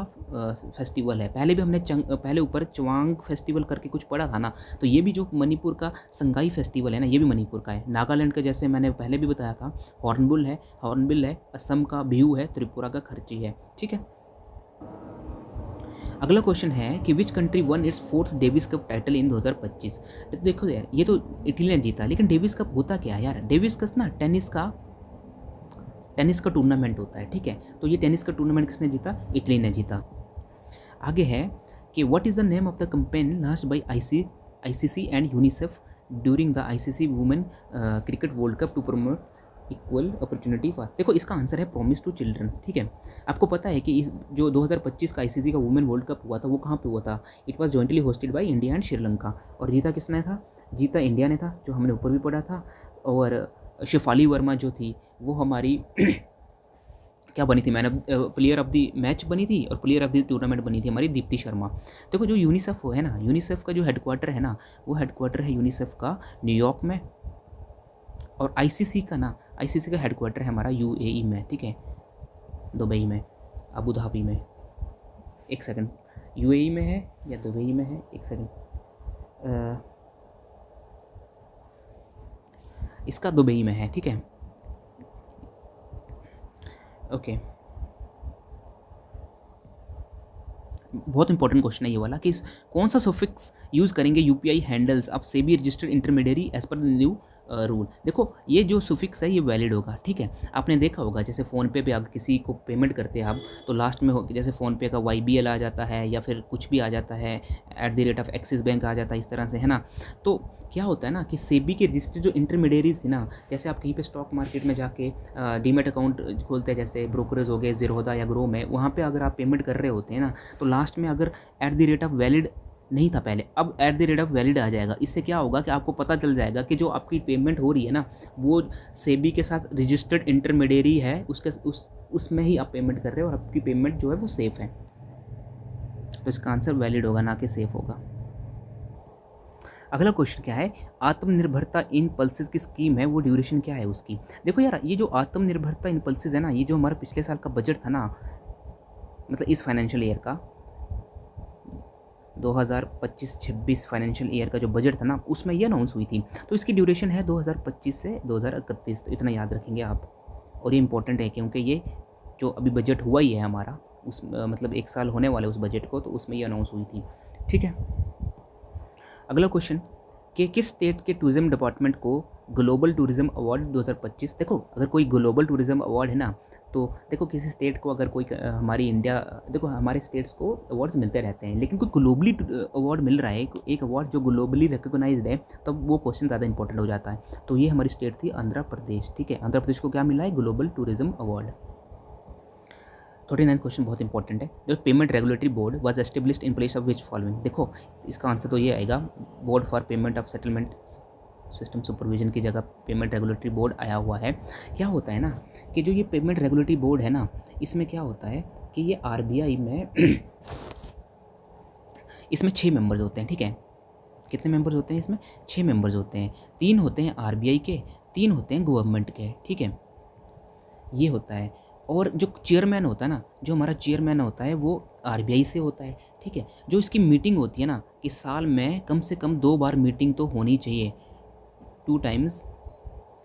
फेस्टिवल है। पहले भी हमने पहले ऊपर चवांग फेस्टिवल करके कुछ पढ़ा था ना, तो ये भी जो मणिपुर का संगाई फेस्टिवल है ना, ये भी मणिपुर का है। नागालैंड का जैसे मैंने पहले भी बताया था हॉर्नबिल है, असम का बिहू है, त्रिपुरा का खर्ची है, ठीक है। अगला क्वेश्चन है कि which country one it's 4th Davis cup title in 2025। देखो यार ये तो इटली ने जीता, लेकिन डेविस कप होता क्या है यार, डेविस कप ना टेनिस का टूर्नामेंट होता है, ठीक है। तो ये टेनिस का टूर्नामेंट किसने जीता, इटली ने जीता। आगे है कि what is the name of the campaign launched by ICC and UNICEF during the ICC women cricket world cup to promote equal opportunity for. देखो इसका आंसर है प्रॉमिस टू चिल्ड्रन, ठीक है। आपको पता है कि इस जो 2025 का ICC का वुमेन वर्ल्ड कप हुआ था वो कहाँ पे हुआ था, it was jointly hosted by India and Sri Lanka. और जीता किसने था, जीता इंडिया ने था, जो हमने ऊपर भी पढ़ा था। और शेफाली वर्मा जो थी वो हमारी क्या बनी थी, प्लेयर ऑफ द मैच बनी थी, और प्लेयर ऑफ द टूर्नामेंट बनी थी हमारी दीप्ति शर्मा। देखो जो यूनिसेफ है ना, यूनिसेफ का जो हेडक्वार्टर है ना, वो हेडक्वार्टर है यूनिसेफ का न्यूयॉर्क में, और ICC का हेडक्वार्टर है हमारा UAE में, ठीक है, दुबई में, अबू धाबी में। एक सेकंड, UAE में है या दुबई में है, एक सेकंड, इसका दुबई में है, ठीक है। ओके, बहुत इंपॉर्टेंट क्वेश्चन है ये वाला कि कौन सा सफिक्स यूज़ करेंगे UPI handles of SEBI registered intermediary as per the new rule. देखो ये जो सुफिक्स है ये वैलिड होगा, ठीक है। आपने देखा होगा जैसे फ़ोनपे पे अगर किसी को पेमेंट करते हैं आप, तो लास्ट में जैसे फ़ोनपे का YBL आ जाता है या फिर कुछ भी आ जाता है, @एक्सिस बैंक आ जाता है, इस तरह से, है ना। तो क्या होता है ना कि सेबी के रजिस्टर्ड जो इंटरमीडियरीज है ना, जैसे आप कहीं पे स्टॉक मार्केट में जाके डीमेट अकाउंट खोलते हैं, जैसे ब्रोकरेज हो गए ज़ीरोधा या ग्रो में, वहाँ पे अगर आप पेमेंट कर रहे होते हैं ना, तो लास्ट में अगर @ वैलिड नहीं था पहले, अब @वैलिड आ जाएगा। इससे क्या होगा कि आपको पता चल जाएगा कि जो आपकी पेमेंट हो रही है ना, वो सेबी के साथ रजिस्टर्ड इंटरमीडियरी है, उसमें ही आप पेमेंट कर रहे हो और आपकी पेमेंट जो है वो सेफ़ है। तो इसका आंसर वैलिड होगा, ना कि सेफ़ होगा। अगला क्वेश्चन क्या है, आत्मनिर्भरता इन पल्सेस की स्कीम है, वो ड्यूरेशन क्या है उसकी। देखो यार, ये जो आत्मनिर्भरता इन पल्सेस है ना, ये जो हमारा पिछले साल का बजट था ना, मतलब इस फाइनेंशियल ईयर का 2025-26 फाइनेंशियल ईयर का जो बजट था ना, उसमें ये अनाउंस हुई थी। तो इसकी ड्यूरेशन है 2025 से 2031, तो इतना याद रखेंगे आप। और ये इंपॉर्टेंट है क्योंकि ये जो अभी बजट हुआ ही है हमारा, उस मतलब 1 साल होने वाले उस बजट को, तो उसमें ये अनाउंस हुई थी। ठीक है, अगला क्वेश्चन कि किस स्टेट के टूरिज्म डिपार्टमेंट को ग्लोबल टूरिज्म अवार्ड 2025। देखो, अगर कोई ग्लोबल टूरिज्म अवार्ड है ना, तो देखो किसी स्टेट को अगर कोई हमारी इंडिया, देखो हमारे स्टेट्स को अवार्ड्स मिलते रहते हैं, लेकिन कोई ग्लोबली अवार्ड मिल रहा है, एक अवार्ड जो ग्लोबली रिकॉग्नाइज्ड है, तब वो क्वेश्चन ज़्यादा इंपॉर्टेंट हो जाता है। तो ये हमारी स्टेट थी आंध्र प्रदेश। ठीक है, आंध्र प्रदेश को क्या मिला है, ग्लोबल टूरिज्म अवार्ड। 39 क्वेश्चन बहुत इंपॉर्टेंट है। जो payment regulatory board was established in place of which following. देखो इसका आंसर तो ये आएगा, board for payment of settlement system supervision की जगह पेमेंट रेगुलेटरी बोर्ड आया हुआ है। क्या होता है ना कि जो ये पेमेंट रेगुलेटरी बोर्ड है ना, इसमें क्या होता है कि ये आरबीआई में इसमें 6 मेंबर्स होते हैं। ठीक है, कितने मेंबर्स होते हैं इसमें, 6 मेंबर्स होते हैं। 3 होते हैं आरबीआई के, 3 होते हैं गवर्नमेंट के। ठीक है, ये होता है। और जो चेयरमैन होता है ना, जो हमारा चेयरमैन होता है वो आरबीआई से होता है। ठीक है, जो इसकी मीटिंग होती है ना, कि साल में कम से कम 2 बार मीटिंग तो होनी चाहिए, 2 टाइम्स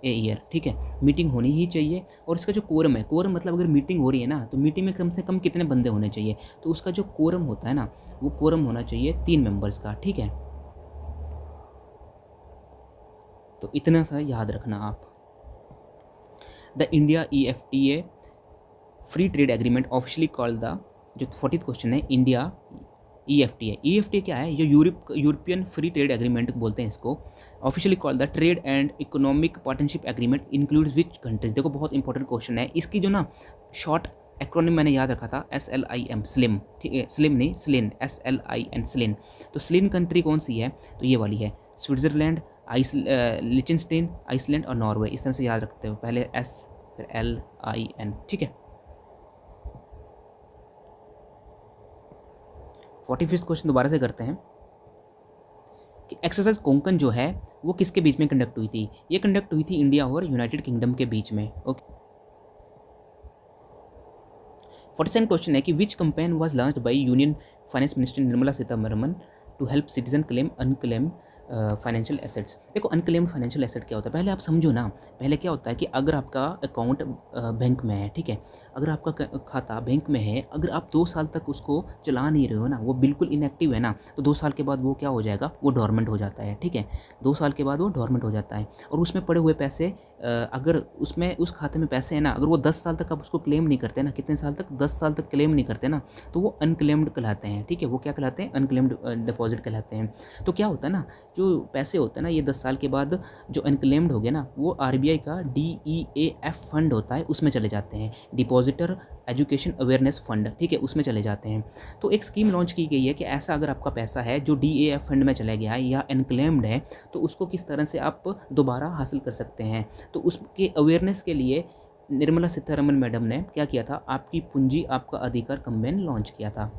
ए ईयर। ठीक है, मीटिंग होनी ही चाहिए। और इसका जो कोरम है, कोरम मतलब अगर मीटिंग हो रही है ना, तो मीटिंग में कम से कम कितने बंदे होने चाहिए, तो उसका जो कोरम होता है ना, वो कोरम होना चाहिए 3 मेंबर्स का। ठीक है, तो इतना सा याद रखना आप। The India EFTA free trade agreement officially called the, जो 40th क्वेश्चन है, इंडिया EFTA क्या है, जो यूरोपियन फ्री ट्रेड एग्रीमेंट बोलते हैं इसको। Officially called the trade and economic partnership agreement includes which countries. देखो बहुत इंपॉर्टेंट क्वेश्चन है, इसकी जो ना शॉर्ट एक्रोनिम मैंने याद रखा था, SLIM, स्लिम। ठीक है, स्लिम नहीं, स्लिन, SLIN, स्लिन। तो स्लिन कंट्री कौन सी है, तो ये वाली है, स्विट्ज़रलैंड, लिचनस्टेन, आइसलैंड और नॉर्वे। इस तरह से याद रखते हो, पहले S फिर LIN। ठीक है, 45th क्वेश्चन दोबारा से करते हैं कि एक्सरसाइज कोंकण जो है वो किसके बीच में कंडक्ट हुई थी। ये कंडक्ट हुई थी इंडिया और यूनाइटेड किंगडम के बीच में। ओके, 47 क्वेश्चन है कि which campaign was launched by union finance minister Nirmala Sitharaman to help citizen claim unclaim financial assets. देखो अनक्लेम्ड फाइनेंशियल एसेट क्या होता है, पहले आप समझो ना। पहले क्या होता है कि अगर आपका अकाउंट बैंक में है, ठीक है, अगर आपका खाता बैंक में है, अगर आप 2 साल तक उसको चला नहीं रहे हो ना, वो बिल्कुल इनएक्टिव है ना, तो 2 साल के बाद वो क्या हो जाएगा, वो डोरमेंट हो जाता है। ठीक है, 2 साल के बाद वो डोरमेंट हो जाता है। और उसमें पड़े हुए पैसे, अगर उसमें उस खाते में पैसे हैं ना, अगर वो 10 साल तक आप उसको क्लेम नहीं करते ना, कितने साल तक, 10 साल तक क्लेम नहीं करते ना, तो वो अनक्लेम्ड कहलाते हैं। ठीक है, वो क्या कहलाते हैं, अनक्लेम्ड डिपॉजिट कहलाते हैं। तो क्या होता है ना, जो पैसे होते हैं ना, ये 10 साल के बाद जो अनक्लेम्ड हो गए ना, वो आरबीआई का DEAF फंड होता है, उसमें चले जाते हैं, डिपॉजिटर एजुकेशन अवेयरनेस फंड। ठीक है, उसमें चले जाते हैं। तो एक स्कीम लॉन्च की गई है कि ऐसा अगर आपका पैसा है जो DEAF फंड में चला गया है या अनक्लेम्ड है, तो उसको किस तरह से आप दोबारा हासिल कर सकते हैं। तो उसके अवेयरनेस के लिए निर्मला सीतारमण मैडम ने क्या किया था, आपकी पूंजी आपका अधिकार कैंपेन लॉन्च किया था।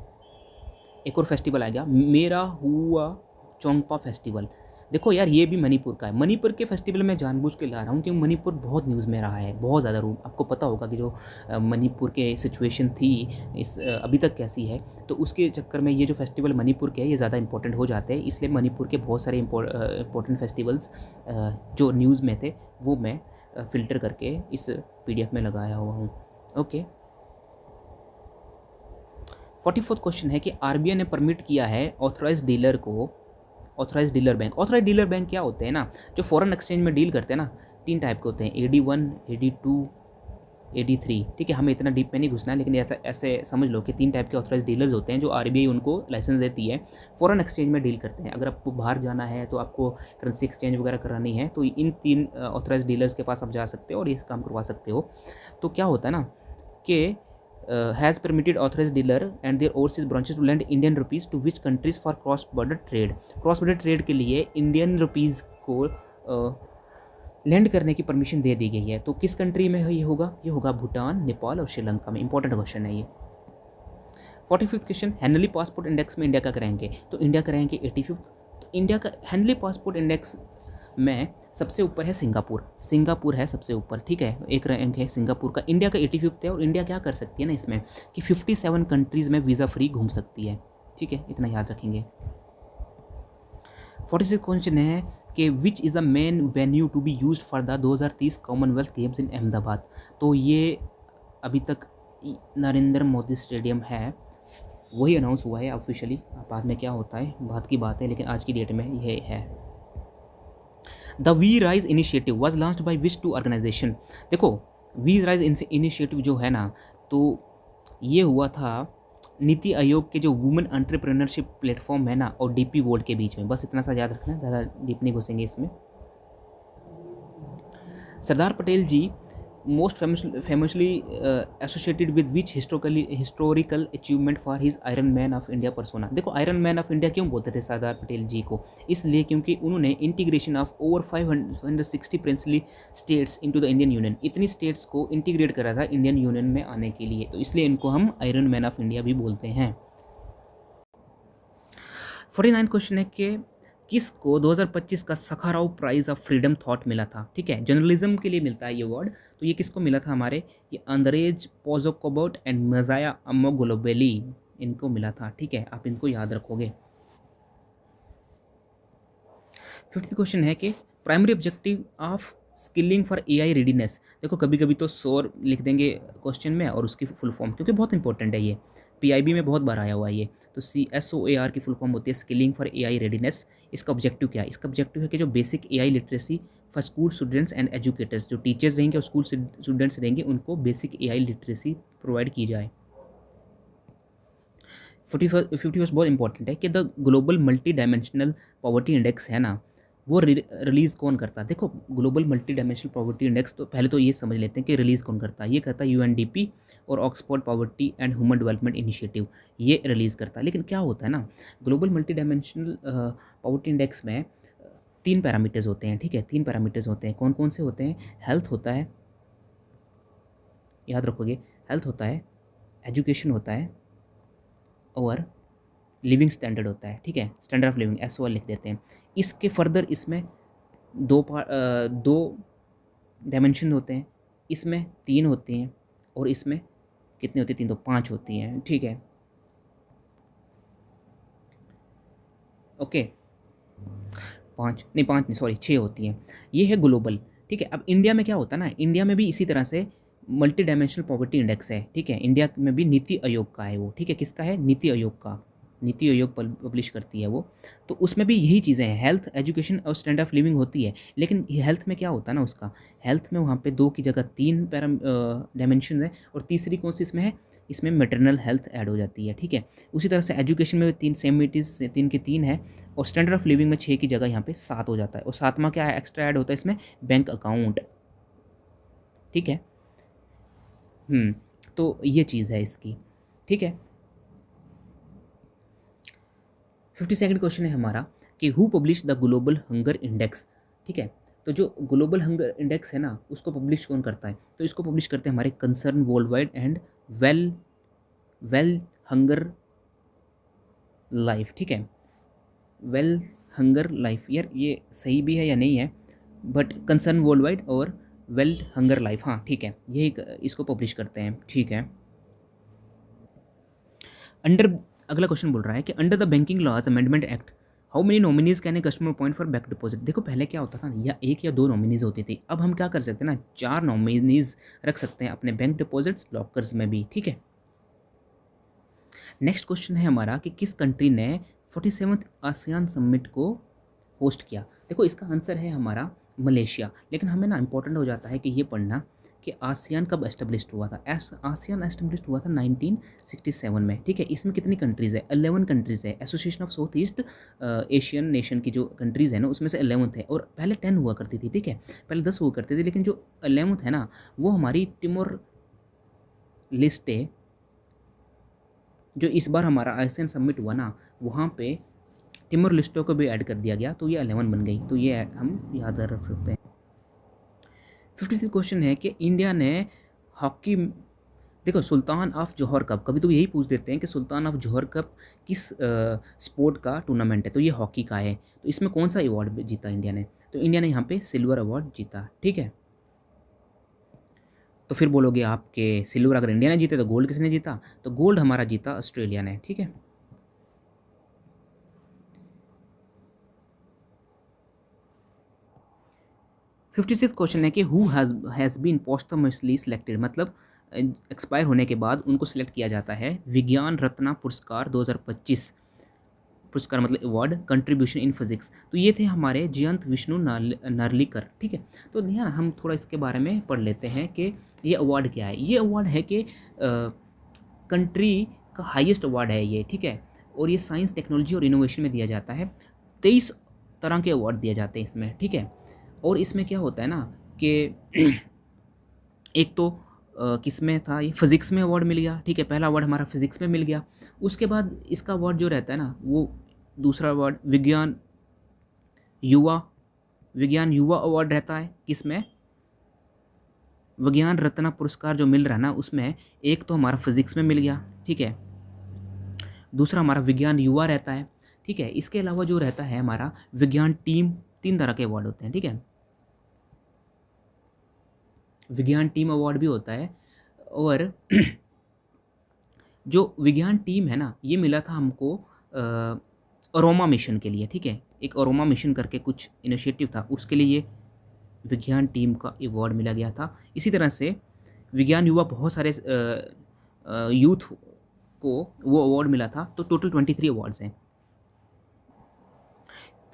एक और फेस्टिवल आ गया, मेरा हुआ चोंगपा फेस्टिवल। देखो यार, ये भी मणिपुर का है। मणिपुर के फेस्टिवल में जानबूझ के ला रहा हूँ क्योंकि मणिपुर बहुत न्यूज़ में रहा है, बहुत ज़्यादा रूम। आपको पता होगा कि जो मणिपुर के सिचुएशन थी इस अभी तक कैसी है, तो उसके चक्कर में ये जो फेस्टिवल मणिपुर के हैं ये ज़्यादा इंपॉर्टेंट हो जाते हैं। इसलिए मणिपुर के बहुत सारे इंपॉर्टेंट फेस्टिवल्स जो न्यूज़ में थे वो मैं फ़िल्टर करके इस PDF में लगाया हुआ हूँ। ओके, 44th क्वेश्चन है कि आरबीआई ने परमिट किया है ऑथराइज डीलर को, authorise dealer bank. Authorise dealer bank क्या होते हैं ना, जो फॉरेन एक्सचेंज में डील करते हैं ना, 3 टाइप के होते हैं, AD1, AD2, AD3। ठीक है, हमें इतना डीप में नहीं घुसना है, लेकिन ऐसे समझ लो कि 3 टाइप के ऑथराइज डीलर्स होते हैं जो आरबीआई उनको लाइसेंस देती है, फॉरेन एक्सचेंज में डील करते हैं। अगर आपको बाहर जाना है तो आपको करेंसी एक्सचेंज वगैरह करानी है, तो इन 3 ऑथराइज डीलर्स के पास आप जा सकते हो और ये काम करवा सकते हो। तो क्या होता है ना कि has permitted authorise dealer and their overseas branches to lend Indian rupees to which countries for cross border trade. Cross border trade के लिए इंडियन रुपीज़ को लैंड करने की परमिशन दे दी गई है। तो किस कंट्री में ये होगा? ये होगा भूटान, नेपाल और श्रीलंका में। इंपॉर्टेंट क्वेश्चन है ये। 45th question, Henley passport index में इंडिया का करेंगे? तो इंडिया करेंगे 85th। तो इंडिया का हेनली पासपोर्ट इंडेक्स में सबसे ऊपर है सिंगापुर। सिंगापुर है सबसे ऊपर, ठीक है, एक रैंक है सिंगापुर का। इंडिया का 85th है। और इंडिया क्या कर सकती है ना इसमें कि 57 कंट्रीज़ में वीज़ा फ्री घूम सकती है, ठीक है, इतना याद रखेंगे। 46 क्वेश्चन है कि which is the main venue to be use for the 2030 commonwealth games in Ahmedabad. तो ये अभी तक नरेंद्र मोदी स्टेडियम है, वही अनाउंस हुआ है ऑफिशियली। बाद में क्या होता है बात की बात है, लेकिन आज की डेट में ये है। The we rise initiative was launched by which two organization. देखो वी राइज इनिशिएटिव जो है ना, तो ये हुआ था नीति आयोग के जो वुमेन एंटरप्रेन्योरशिप प्लेटफॉर्म है ना और डीपी वर्ल्ड के बीच में। बस इतना सा याद रखना, ज़्यादा डीप नहीं घुसेंगे इसमें। Sardar Patel ji most famously associated with which historical achievement for his iron man of India persona. देखो आयरन मैन ऑफ इंडिया क्यों बोलते थे सरदार पटेल जी को? इसलिए क्योंकि उन्होंने integration of over 560 princely states into the Indian union, इतनी स्टेट्स को इंटीग्रेट करा था इंडियन यूनियन में आने के लिए, तो इसलिए इनको हम आयरन मैन ऑफ इंडिया भी बोलते हैं। 49 क्वेश्चन है कि किसको 2025 का सखाराव प्राइज़ ऑफ फ्रीडम थॉट मिला था? ठीक है, जर्नलिज्म के लिए मिलता है ये अवार्ड। तो ये किसको मिला था हमारे? ये अंद्रेज पोजोकोबोट एंड मजाया अमोगोलोबेली, इनको मिला था, ठीक है, आप इनको याद रखोगे। 50 क्वेश्चन है कि primary objective of skilling for AI readiness. देखो कभी कभी तो सोर लिख देंगे क्वेश्चन में और उसकी फुल फॉर्म, क्योंकि बहुत इंपॉर्टेंट है ये, पीआईबी में बहुत बार आया हुआ है ये। तो CSOAR की फुल फॉर्म होती है स्किलिंग फॉर एआई रेडीनेस। इसका ऑब्जेक्टिव क्या है? इसका ऑब्जेक्टिव है कि जो basic AI literacy for school students and educators, जो टीचर्स रहेंगे और स्कूल स्टूडेंट्स रहेंगे, उनको बेसिक एआई लिटरेसी प्रोवाइड की जाए। 51 बहुत इंपॉर्टेंट है कि the global multi dimensional poverty index है ना, वो रिलीज़ कौन करता है? देखो global multi dimensional poverty index, तो पहले तो ये समझ लेते हैं कि रिलीज़ कौन करता है। ये करता है UNDP और Oxford poverty and human development initiative, ये रिलीज़ करता है। लेकिन क्या होता है ना, global multi dimensional poverty index में 3 पैरामीटर्स होते हैं, ठीक है, 3 पैरामीटर्स होते हैं। कौन कौन से होते हैं? हेल्थ होता है, याद रखोगे, हेल्थ होता है, एजुकेशन होता है और लिविंग स्टैंडर्ड होता है, ठीक है, स्टैंडर्ड ऑफ लिविंग SOL लिख देते हैं। इसके फर्दर इसमें दो डायमेंशन होते हैं, इसमें 3 होती हैं और इसमें कितनी होती है? 3 तो 5 होती हैं, ठीक है, ओके, 5 नहीं सॉरी 6 होती हैं। ये है ग्लोबल, ठीक है। अब इंडिया में क्या होता है ना, इंडिया में भी इसी तरह से मल्टी डायमेंशनल पॉवर्टी इंडेक्स है, ठीक है। इंडिया में भी नीति आयोग का है वो, ठीक है, किसका है? नीति आयोग का, नीति आयोग पब्लिश करती है वो। तो उसमें भी यही चीज़ें हैं, हेल्थ, एजुकेशन और स्टैंडर्ड ऑफ लिविंग होती है। लेकिन हेल्थ में क्या होता है ना, उसका हेल्थ में वहाँ पे 2 की जगह 3 डायमेंशन है और तीसरी कौन सी इसमें है? इसमें मैटरनल हेल्थ ऐड हो जाती है, ठीक है। उसी तरह से एजुकेशन में 3 सेम इट इज़ 3 की 3 है और स्टैंडर्ड ऑफ लिविंग में 6 की जगह यहाँ पे 7 हो जाता है। और 7वां क्या है? एक्स्ट्रा ऐड होता है इसमें, बैंक अकाउंट, ठीक है। तो ये चीज़ है इसकी, ठीक है। 52nd क्वेश्चन है हमारा कि who publish the global hunger index, ठीक है। तो जो ग्लोबल हंगर इंडेक्स है ना, उसको पब्लिश कौन करता है? तो इसको पब्लिश करते हैं हमारे concern world wide and well hunger life, ठीक है, वेल हंगर लाइफ। यार ये सही भी है या नहीं है, बट कंसर्न वर्ल्ड वाइड और वेल हंगर लाइफ, हाँ ठीक है, यही इसको पब्लिश करते हैं, ठीक है। अगला क्वेश्चन बोल रहा है कि under the banking laws amendment act how many nominees can a customer point for bank deposit. देखो पहले क्या होता था ना, या 1 या 2 नॉमिनीज होती थी, अब हम क्या कर सकते हैं ना, 4 नॉमिनीज रख सकते हैं अपने बैंक डिपॉजिट्स लॉकर्स में भी, ठीक है। नेक्स्ट क्वेश्चन है हमारा कि किस कंट्री ने 47th आसियान समिट को होस्ट किया। देखो इसका आंसर है हमारा मलेशिया। लेकिन हमें ना इंपॉर्टेंट हो जाता है कि ये पढ़ना कि आसियान कब एस्टेब्लिश्ड हुआ था। आसियान एस्टेब्लिश्ड हुआ था 1967 में, ठीक है। इसमें कितनी कंट्रीज़ है? 11 कंट्रीज़ है। Association of south east Asian nation की जो कंट्रीज़ है ना, उसमें से 11th है। और पहले 10 हुआ करती थी, ठीक है, पहले 10 हुआ करती थी, लेकिन जो 11th है ना, वो हमारी टिमोर लिस्ट है, जो इस बार हमारा आसियान समिट हुआ ना, वहाँ पे टिमोर लिस्टो को भी ऐड कर दिया गया, तो ये 11 बन गई, तो ये हम याद रख सकते हैं। 56 क्वेश्चन है कि इंडिया ने हॉकी, देखो सुल्तान ऑफ जौहर कप, कभी तो यही पूछ देते हैं कि सुल्तान ऑफ जौहर कप किस स्पोर्ट का टूर्नामेंट है, तो ये हॉकी का है। तो इसमें कौन सा अवार्ड जीता इंडिया ने, तो इंडिया ने यहाँ पे सिल्वर अवार्ड जीता, ठीक है। तो फिर बोलोगे आपके सिल्वर अगर इंडिया ने जीते तो गोल्ड किसने जीता, तो गोल्ड हमारा जीता ऑस्ट्रेलिया ने, ठीक है। फिफ्टी सिक्स क्वेश्चन है कि who has been posthumously selected, मतलब एक्सपायर होने के बाद उनको सिलेक्ट किया जाता है विज्ञान रत्न पुरस्कार 2025, पुरस्कार मतलब अवार्ड कंट्रीब्यूशन इन फिजिक्स। तो ये थे हमारे जयंत विष्णु नार्लिकर, ठीक है। तो ध्यान हम थोड़ा इसके बारे में पढ़ लेते हैं कि ये अवार्ड क्या है। ये अवार्ड है कि कंट्री का हाईएस्ट अवार्ड है ये, ठीक है। और ये साइंस टेक्नोलॉजी और इनोवेशन में दिया जाता है। 23 तरह के अवार्ड दिए जाते हैं इसमें, ठीक है। और इसमें क्या होता है ना कि एक तो किस में था, ये फिज़िक्स में अवार्ड मिल गया, ठीक है। पहला अवार्ड हमारा फिज़िक्स में मिल गया। उसके बाद इसका अवार्ड जो रहता है ना, वो दूसरा अवार्ड विज्ञान युवा अवार्ड रहता है, किसमें, विज्ञान रत्न पुरस्कार जो मिल रहा है ना, उसमें एक तो हमारा फिज़िक्स में मिल गया, ठीक है। दूसरा हमारा विज्ञान युवा रहता है, ठीक है। इसके अलावा जो रहता है हमारा विज्ञान टीम, 3 तरह के अवार्ड होते हैं, ठीक है। विज्ञान टीम अवार्ड भी होता है। और जो विज्ञान टीम है ना, ये मिला था हमको अरोमा मिशन के लिए, ठीक है। एक अरोमा मिशन करके कुछ इनिशिएटिव था, उसके लिए ये विज्ञान टीम का अवार्ड मिला गया था। इसी तरह से विज्ञान युवा बहुत सारे यूथ को वो अवार्ड मिला था, तो टोटल 23 अवार्ड्स हैं।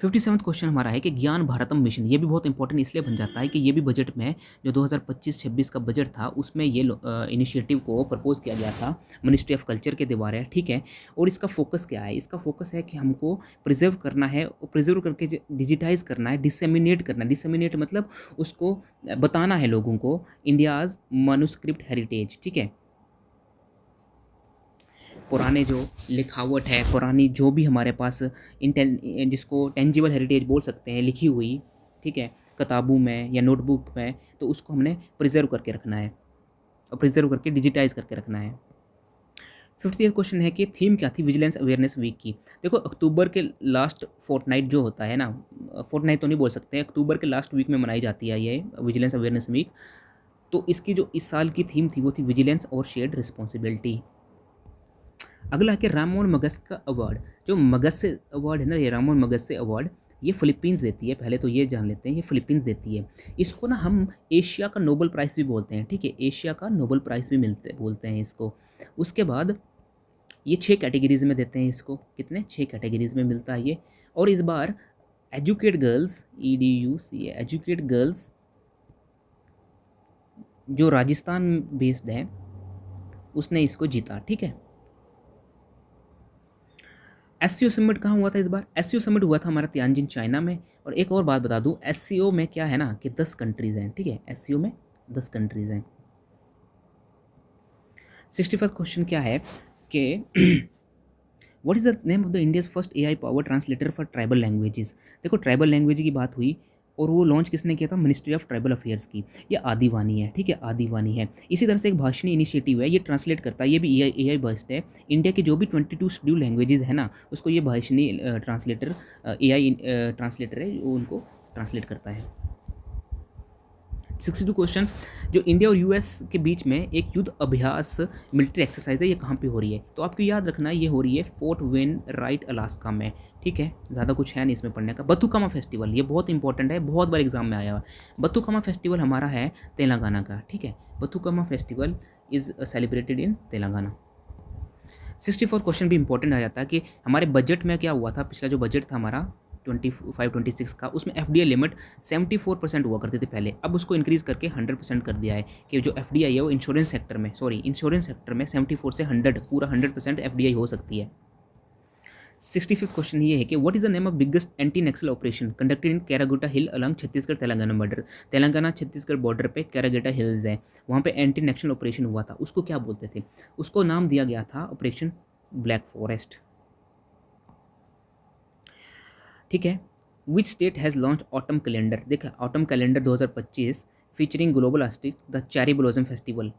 57 क्वेश्चन हमारा है कि ज्ञान भारतम मिशन, ये भी बहुत इंपॉर्टेंट इसलिए बन जाता है कि ये भी बजट में जो 2025-26 का बजट था, उसमें ये इनिशिएटिव को प्रपोज किया गया था मिनिस्ट्री ऑफ कल्चर के द्वारा, ठीक है। और इसका फोकस क्या है, इसका फोकस है कि हमको प्रिजर्व करना है, और प्रिजर्व करके डिजिटाइज करना है, डिसमिनेट करना है। डिसमिनेट मतलब उसको बताना है लोगों को, इंडियाज़ मनुस्क्रिप्ट हेरिटेज, ठीक है। पुराने जो लिखावट है, पुरानी जो भी हमारे पास जिसको टेंजिबल हेरिटेज बोल सकते हैं, लिखी हुई, ठीक है, किताबों में या नोटबुक में, तो उसको हमने प्रिजर्व करके रखना है और प्रिजर्व करके डिजिटाइज करके रखना है। 58 क्वेश्चन है कि थीम क्या थी विजिलेंस अवेयरनेस वीक की। देखो अक्टूबर के लास्ट फोर्टनाइट जो होता है ना, फोर्टनाइट तो नहीं बोल सकते, अक्टूबर के लास्ट वीक में मनाई जाती है ये विजिलेंस अवेयरनेस वीक। तो इसकी जो इस साल की थीम थी वो थी विजिलेंस और शेयर्ड रिस्पॉन्सिबिलिटी। अगला है कि रामोन मगस्य अवार्ड, जो मगस्य अवार्ड है ना, ये रामोन मगस्य अवार्ड ये फिलीपींस देती है। पहले तो ये जान लेते हैं, ये फिलीपींस देती है। इसको ना हम एशिया का नोबेल प्राइज़ भी बोलते हैं, ठीक है, एशिया का नोबेल प्राइज़ भी बोलते हैं इसको। उसके बाद ये 6 कैटेगरीज़ में देते हैं इसको, कितने 6 कैटेगरीज़ में मिलता है ये। और इस बार educate girls, EDUC, educate girls जो राजस्थान बेस्ड है उसने इसको जीता, ठीक है। SCO समिट कहाँ हुआ था इस बार, SCO समिट हुआ था हमारा तियानजिन चाइना में। और एक और बात बता दूँ, SCO में क्या है ना कि 10 कंट्रीज़ हैं, ठीक है, SCO में 10 कंट्रीज़ हैं। 61 क्वेश्चन क्या है कि what is the name of the India's first AI power translator for tribal languages. देखो ट्राइबल लैंग्वेज की बात हुई, और वो लॉन्च किसने किया था, मिनिस्ट्री ऑफ ट्राइबल अफेयर्स की। ये आदिवानी है, ठीक है, आदिवानी है। इसी तरह से एक भाषणी इनिशिएटिव है, ये ट्रांसलेट करता है, ये भी AI बेस्ड है। इंडिया के जो भी 22 शेड्यूल लैंग्वेजेस है ना, उसको ये भाषणी ट्रांसलेटर AI ट्रांसलेटर है, वो उनको ट्रांसलेट करता है। 62 क्वेश्चन, जो इंडिया और US के बीच में एक युद्ध अभ्यास मिलिट्री एक्सरसाइज है, ये कहाँ पे हो रही है, तो आपको याद रखना है ये हो रही है फोर्ट वेन राइट अलास्का में, ठीक है। ज़्यादा कुछ है नहीं इसमें पढ़ने का। बथुकामा फेस्टिवल, ये बहुत इंपॉर्टेंट है, बहुत बार एग्जाम में आया हुआ। बथुकामा फेस्टिवल हमारा है तेलंगाना का, ठीक है। Bathukamma festival is celebrated in Telangana. 64 question भी इंपॉर्टेंट आ जाता है कि हमारे बजट में क्या हुआ था, पिछला जो बजट था हमारा 25-26 का, उसमें FDI लिमिट 74% हुआ करती थी पहले, अब उसको इंक्रीज़ करके 100% कर दिया है कि जो FDI है वो इंश्योरेंस सेक्टर में 74 से 100, पूरा 100% FDI हो सकती है। 65th क्वेश्चन ये है कि what is the name of biggest anti naxal operation conducted in Karregutta hill along Chhattisgarh Telangana border. Telangana Chhattisgarh border पे कैरागेटा हिल्स है, वहाँ पे एंटी नक्सल ऑपरेशन हुआ था, उसको क्या बोलते थे, उसको नाम दिया गया था ऑपरेशन ब्लैक फॉरेस्ट। ठीक है। Which state has launch autumn calendar? देखा, autumn calendar 2025 featuring global artist the cherry blossom festival.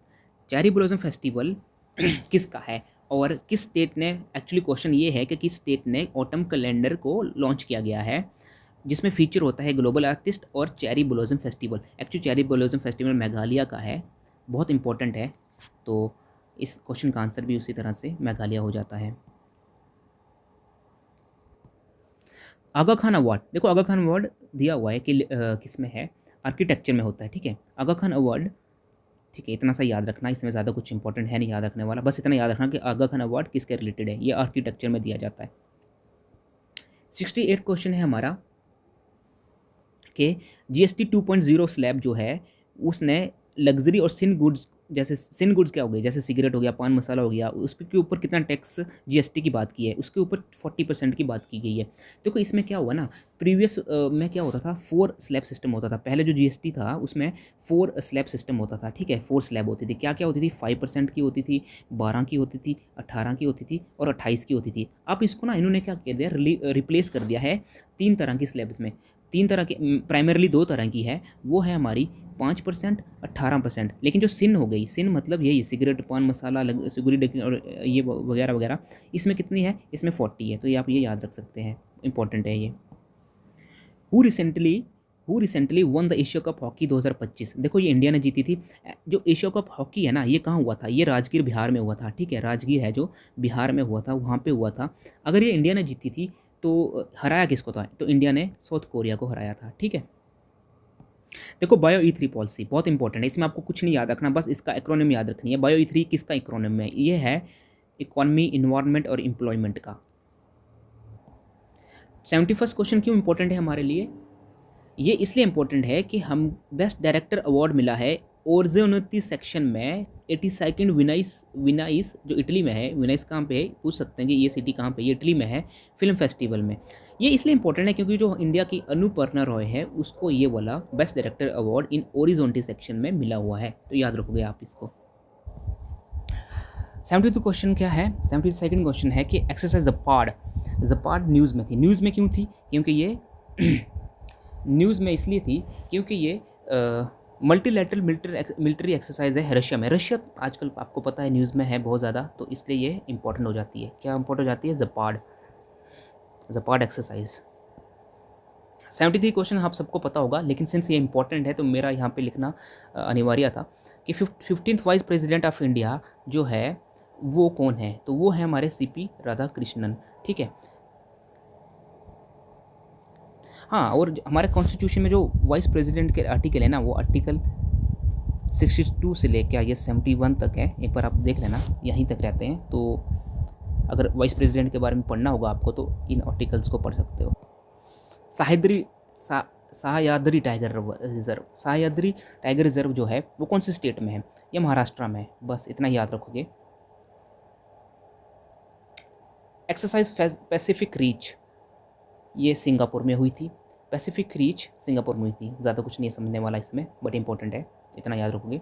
Cherry blossom festival किसका है और किस स्टेट ने, एक्चुअली क्वेश्चन ये है कि किस स्टेट ने ऑटम कैलेंडर को लॉन्च किया गया है जिसमें फीचर होता है ग्लोबल आर्टिस्ट और cherry blossom festival. Actually cherry blossom festival Meghalaya का है, बहुत इंपॉर्टेंट है, तो इस क्वेश्चन का आंसर भी उसी तरह से मेघालय हो जाता है। आगा खान अवार्ड, देखो आगा खान अवार्ड दिया हुआ है कि किस में है, आर्किटेक्चर में होता है। ठीक है, आगा खान अवार्ड, ठीक है, इतना सा याद रखना, इसमें ज़्यादा कुछ इंपॉर्टेंट है नहीं याद रखने वाला, बस इतना याद रखना कि आगा खान अवार्ड किसके रिलेटेड है, ये आर्किटेक्चर में दिया जाता है। 68 क्वेश्चन है हमारा कि GST 2.0 स्लैब जो है उसने लग्जरी और सिन गुड्स, जैसे सिन गुड्स क्या हो गए, जैसे सिगरेट हो गया, पान मसाला हो गया, उस के ऊपर कितना टैक्स GST की बात की है, उसके ऊपर 40% की बात की गई है। देखो इसमें क्या हुआ ना, प्रीवियस में क्या होता था, 4 स्लैब सिस्टम होता था। पहले जो GST था उसमें 4 स्लैब सिस्टम होता था। ठीक है, 4 स्लैब होती थी। क्या क्या होती थी, 5% की होती थी, 12 की होती थी, 18 की होती थी और 28 की होती थी। अब इसको ना इन्होंने क्या किया दिया, रिप्लेस कर दिया है 3 तरह की स्लैब्स में। 3 तरह की, प्राइमरली 2 तरह की है, वो है हमारी 5%, 18%। लेकिन जो सिन हो गई, सिन मतलब यही सिगरेट, पान मसाला, सिगरेट और ये वगैरह वगैरह, इसमें कितनी है, इसमें 40 है। तो ये आप ये याद रख सकते हैं, इंपॉर्टेंट है ये। Who recently one the Asia cup hockey 2025? देखो ये इंडिया ने जीती थी। जो एशिया कप हॉकी है ना, ये कहाँ हुआ था, ये राजगीर बिहार में हुआ था। ठीक है, राजगीर है जो बिहार में हुआ था, वहाँ पे हुआ था। अगर ये इंडिया ने जीती थी तो हराया किसको था, तो इंडिया ने साउथ कोरिया को हराया था। ठीक है, देखो बायो E3 पॉलिसी बहुत इंपॉर्टेंट है, इसमें आपको कुछ नहीं याद रखना, बस इसका एक्रोनिम याद रखनी है। बायो E3 किसका एक्रोनिम है, ये है इकोनॉमी, इन्वायरमेंट और एम्प्लॉयमेंट का। 71 क्वेश्चन क्यों इंपॉर्टेंट है हमारे लिए, ये इसलिए इंपॉर्टेंट है कि हम बेस्ट डायरेक्टर अवार्ड मिला है ओर्जेनोती सेक्शन में 82nd विनाइस जो इटली में है। विनाइस कहाँ पे है, पूछ सकते हैं कि ये सिटी कहाँ पे, ये इटली में है, फिल्म फेस्टिवल में। ये इसलिए इंपॉर्टेंट है क्योंकि जो इंडिया की अनुपर्णा रॉय है उसको ये वाला best director award in Orizzonti section में मिला हुआ है, तो याद रखोगे आप इसको। 72 क्वेश्चन क्या है, 72nd क्वेश्चन है कि एक्सरसाइज जपाड न्यूज़ में थी। न्यूज़ में क्यों थी, क्योंकि ये न्यूज़ में इसलिए थी क्योंकि ये मल्टीलैटरल मिलिट्री एक्सरसाइज है रशिया में। रशिया आजकल आपको पता है न्यूज़ में है बहुत ज़्यादा, तो इसलिए ये इंपॉर्टेंट हो जाती है। क्या इंपॉर्टेंट हो जाती है, जपाड एक्सरसाइज। 73 क्वेश्चन आप सबको पता होगा, लेकिन सिंस ये इंपॉर्टेंट है तो मेरा यहाँ पे लिखना अनिवार्य था कि 15th vice president of India जो है वो कौन है, तो वो है हमारे CP राधाकृष्णन। ठीक है, हाँ, और हमारे कॉन्स्टिट्यूशन में जो वाइस प्रेसिडेंट के आर्टिकल है ना, वो आर्टिकल 62 से लेकर ये 71 तक है। एक बार आप देख लेना, यहीं तक रहते हैं। तो अगर वाइस प्रेसिडेंट के बारे में पढ़ना होगा आपको तो इन आर्टिकल्स को पढ़ सकते हो। Sahyadri tiger reserve, Sahyadri tiger reserve जो है वो कौन से स्टेट में है, ये महाराष्ट्र में है, बस इतना याद रखोगे। एक्सरसाइज पैसिफिक रीच, ये सिंगापुर में हुई थी। पैसिफिक रीच सिंगापुर में हुई थी, ज़्यादा कुछ नहीं है समझने वाला इसमें, बट इंपॉर्टेंट है, इतना याद रखोगे।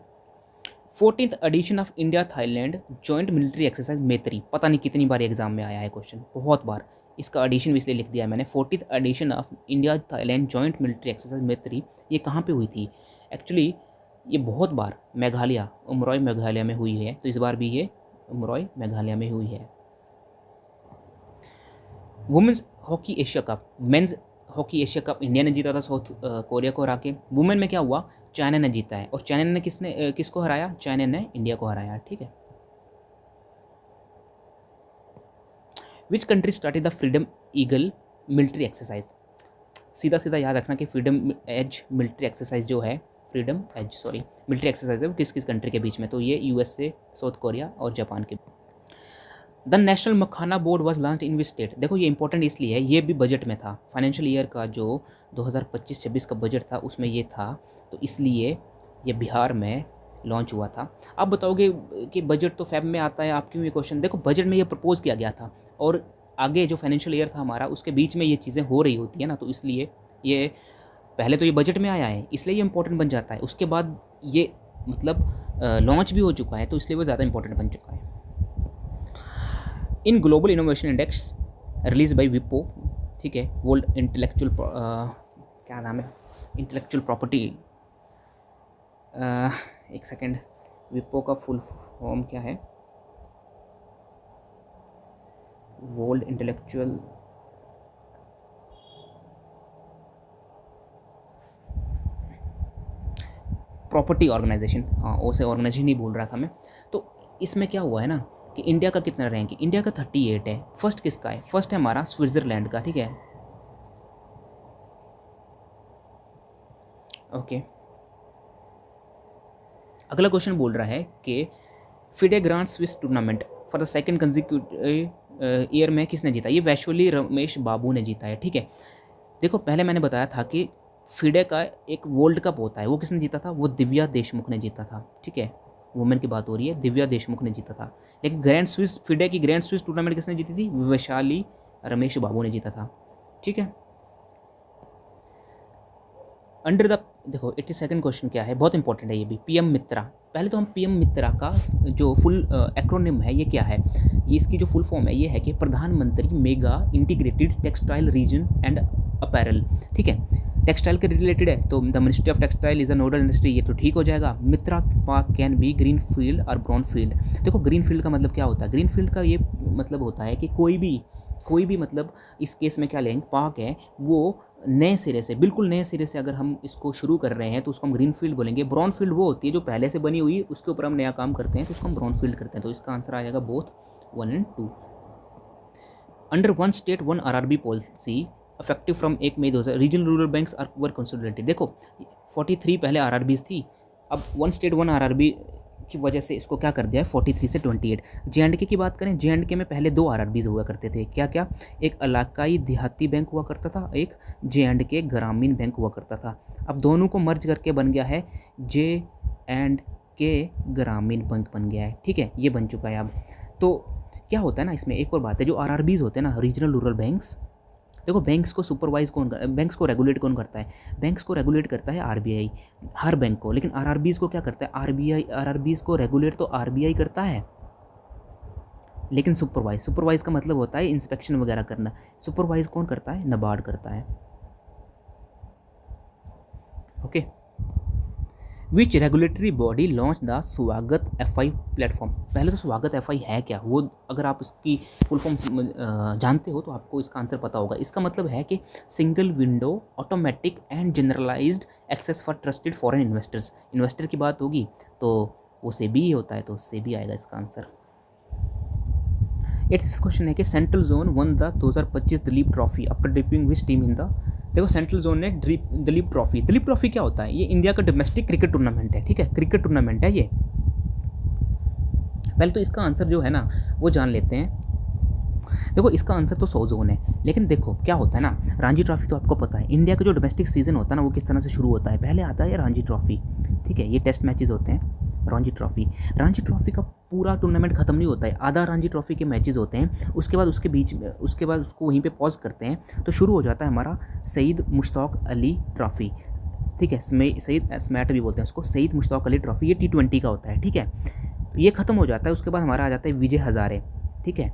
14th edition of India Thailand joint military exercise Maitri, पता नहीं कितनी बार एग्जाम में आया है क्वेश्चन, बहुत बार। इसका एडिशन भी इसलिए लिख दिया है मैंने, 14th edition of India Thailand joint military exercise Maitri, ये कहाँ पे हुई थी, एक्चुअली ये बहुत बार मेघालय, उमरॉय मेघालय में हुई है, तो इस बार भी ये उमरॉय मेघालय में हुई है। Women's hockey Asia cup, men's hockey Asia cup India ने जीता था साउथ कोरिया को हरा के। वुमेन में क्या हुआ, चाइना ने जीता है, और चाइना ने किसको हराया, चाइना ने इंडिया को हराया। ठीक है, which country started the freedom eagle military exercise, सीधा सीधा याद रखना कि फ्रीडम एज मिलिट्री एक्सरसाइज जो है, freedom edge sorry military exercise है वो किस किस कंट्री के बीच में, तो ये USA, साउथ कोरिया और जापान के। The national makhana board was launch in which state, देखो ये इंपॉर्टेंट इसलिए है, ये भी बजट में था, फाइनेंशियल ईयर का जो 2025-26 का बजट था उसमें ये था, तो इसलिए ये बिहार में लॉन्च हुआ था। आप बताओगे कि बजट तो फेब में आता है, आप क्यों ये क्वेश्चन, देखो बजट में ये प्रपोज किया गया था और आगे जो फाइनेंशियल ईयर था हमारा उसके बीच में ये चीज़ें हो रही होती है ना, तो इसलिए ये पहले तो ये बजट में आया है इसलिए ये इंपॉर्टेंट बन जाता है, उसके बाद ये मतलब लॉन्च भी हो चुका है तो इसलिए वो ज़्यादा इंपॉर्टेंट बन चुका है। In global innovation index release by Wipro, ठीक है, वर्ल्ड इंटेलेक्चुअल क्या नाम है, इंटेलेक्चुअल प्रॉपर्टी, एक सेकेंड, विप्रो का फुल फॉर्म क्या है, वर्ल्ड इंटेलेक्चुअल प्रॉपर्टी ऑर्गेनाइजेशन, हाँ उसे ऑर्गेनाइजेशन ही बोल रहा था मैं। तो इसमें क्या हुआ है ना कि इंडिया का कितना रैंक है, इंडिया का 38 है। फर्स्ट किसका है, फर्स्ट है हमारा स्विट्ज़रलैंड का, ठीक है, ओके। अगला क्वेश्चन बोल रहा है कि FIDE grand Swiss tournament for the second consecutive year में किसने जीता, ये वैश्वली रमेश बाबू ने जीता है, ठीक है। देखो पहले मैंने बताया था कि फिडे का एक वर्ल्ड कप होता है, वो किसने जीता था, वो दिव्या देशमुख ने जीता था, ठीक है, वुमेन की बात हो रही है, दिव्या देशमुख ने जीता था। लेकिन ग्रैंड स्विस फिडे की ग्रैंड स्विस टूर्नामेंट किसने जीती थी, वैशाली रमेश बाबू ने जीता था, ठीक है। अंडर द, देखो 82nd क्वेश्चन क्या है, बहुत इंपॉर्टेंट है ये भी, पीएम मित्रा। पहले तो हम पीएम मित्रा का जो फुल एक्रोनिम है ये क्या है, ये इसकी जो फुल फॉर्म है ये है कि प्रधानमंत्री mega integrated textile region and apparel, ठीक है। टेक्सटाइल के रिलेटेड है तो the ministry of textile is a nodal industry, ये तो ठीक हो जाएगा। Mitra park can be green field और ब्राउन फील्ड। देखो ग्रीन फील्ड का मतलब क्या होता है, ग्रीन फील्ड का ये मतलब होता है कि कोई भी मतलब इस केस में क्या लेंगे, पार्क है वो नए सिरे से, बिल्कुल नए सिरे से अगर हम इसको शुरू कर रहे हैं तो उसको हम ग्रीन फील्ड बोलेंगे। ब्राउन फील्ड वो होती है जो पहले से बनी हुई उसके ऊपर हम नया काम करते हैं तो उसको हम ब्राउन फील्ड करते हैं। तो इसका आंसर आ जाएगा बोथ 1 और 2। Under one state one RRB policy effective from 1 May 2000 regional rural banks are were consolidated. देखो 43 पहले आरआरबीज थी, अब वन स्टेट वन आरआरबी की वजह से इसको क्या कर दिया है 43 से 28। जे की बात करें, जे में पहले 2 आरआरबीज हुआ करते थे, क्या क्या, एक इलाकाई देहाती बैंक हुआ करता था, एक जे ग्रामीण बैंक हुआ करता था। अब दोनों को मर्ज करके बन गया है जे ग्रामीण बैंक बन गया है, ठीक है, ये बन चुका है अब। तो क्या होता है ना इसमें एक और बात है, जो आरआरबीज होते हैं ना रीजनल रूरल बैंक्स, देखो बैंक्स को सुपरवाइज कौन कर, बैंक्स को रेगुलेट कौन करता है, बैंक्स को रेगुलेट करता है आरबीआई, हर बैंक को। लेकिन आरआरबीज को क्या करता है, आरआरबीज को रेगुलेट तो आरबीआई करता है, लेकिन सुपरवाइज का मतलब होता है इंस्पेक्शन वगैरह करना। सुपरवाइज कौन करता है, नबार्ड करता है, okay. Which regulatory body launch the स्वागत FI प्लेटफॉर्म। पहले तो स्वागत FI है क्या, वो अगर आप इसकी फुल फॉर्म जानते हो तो आपको इसका आंसर पता होगा। इसका मतलब है कि single window automatic and generalized access for trusted foreign investors. Investor की बात होगी तो वो सेबी ही होता है, तो सेबी आएगा इसका आंसर। 8th क्वेश्चन है कि central zone one the 2025 Dilip trophy after defeating which team in the. देखो सेंट्रल जोन ने दिलीप ट्रॉफी क्या होता है, ये इंडिया का डोमेस्टिक क्रिकेट टूर्नामेंट है, ठीक है, क्रिकेट टूर्नामेंट है ये। पहले तो इसका आंसर जो है ना वो जान लेते हैं। देखो इसका आंसर तो 100 जोन है, लेकिन देखो क्या होता है ना, रणजी ट्रॉफी तो आपको पता है, इंडिया का जो डोमेस्टिक सीजन होता है ना वो किस तरह से शुरू होता है, पहले आता है रणजी ट्रॉफी, ठीक है, ये टेस्ट मैचेस होते हैं। रणजी ट्रॉफी का पूरा टूर्नामेंट खत्म नहीं होता है, आधा रणजी ट्रॉफी के मैचेस होते हैं, उसके बाद उसके बीच में उसके बाद उसको वहीं पे पॉज करते हैं, तो शुरू हो जाता है हमारा सईद मुश्ताक अली ट्रॉफी, ठीक है, सईद स्मैट भी बोलते हैं उसको, सईद मुश्ताक अली ट्रॉफी, ये T20 का होता है, ठीक है, ये खत्म हो जाता है। उसके बाद हमारा आ जाता है विजय हज़ारे, ठीक है,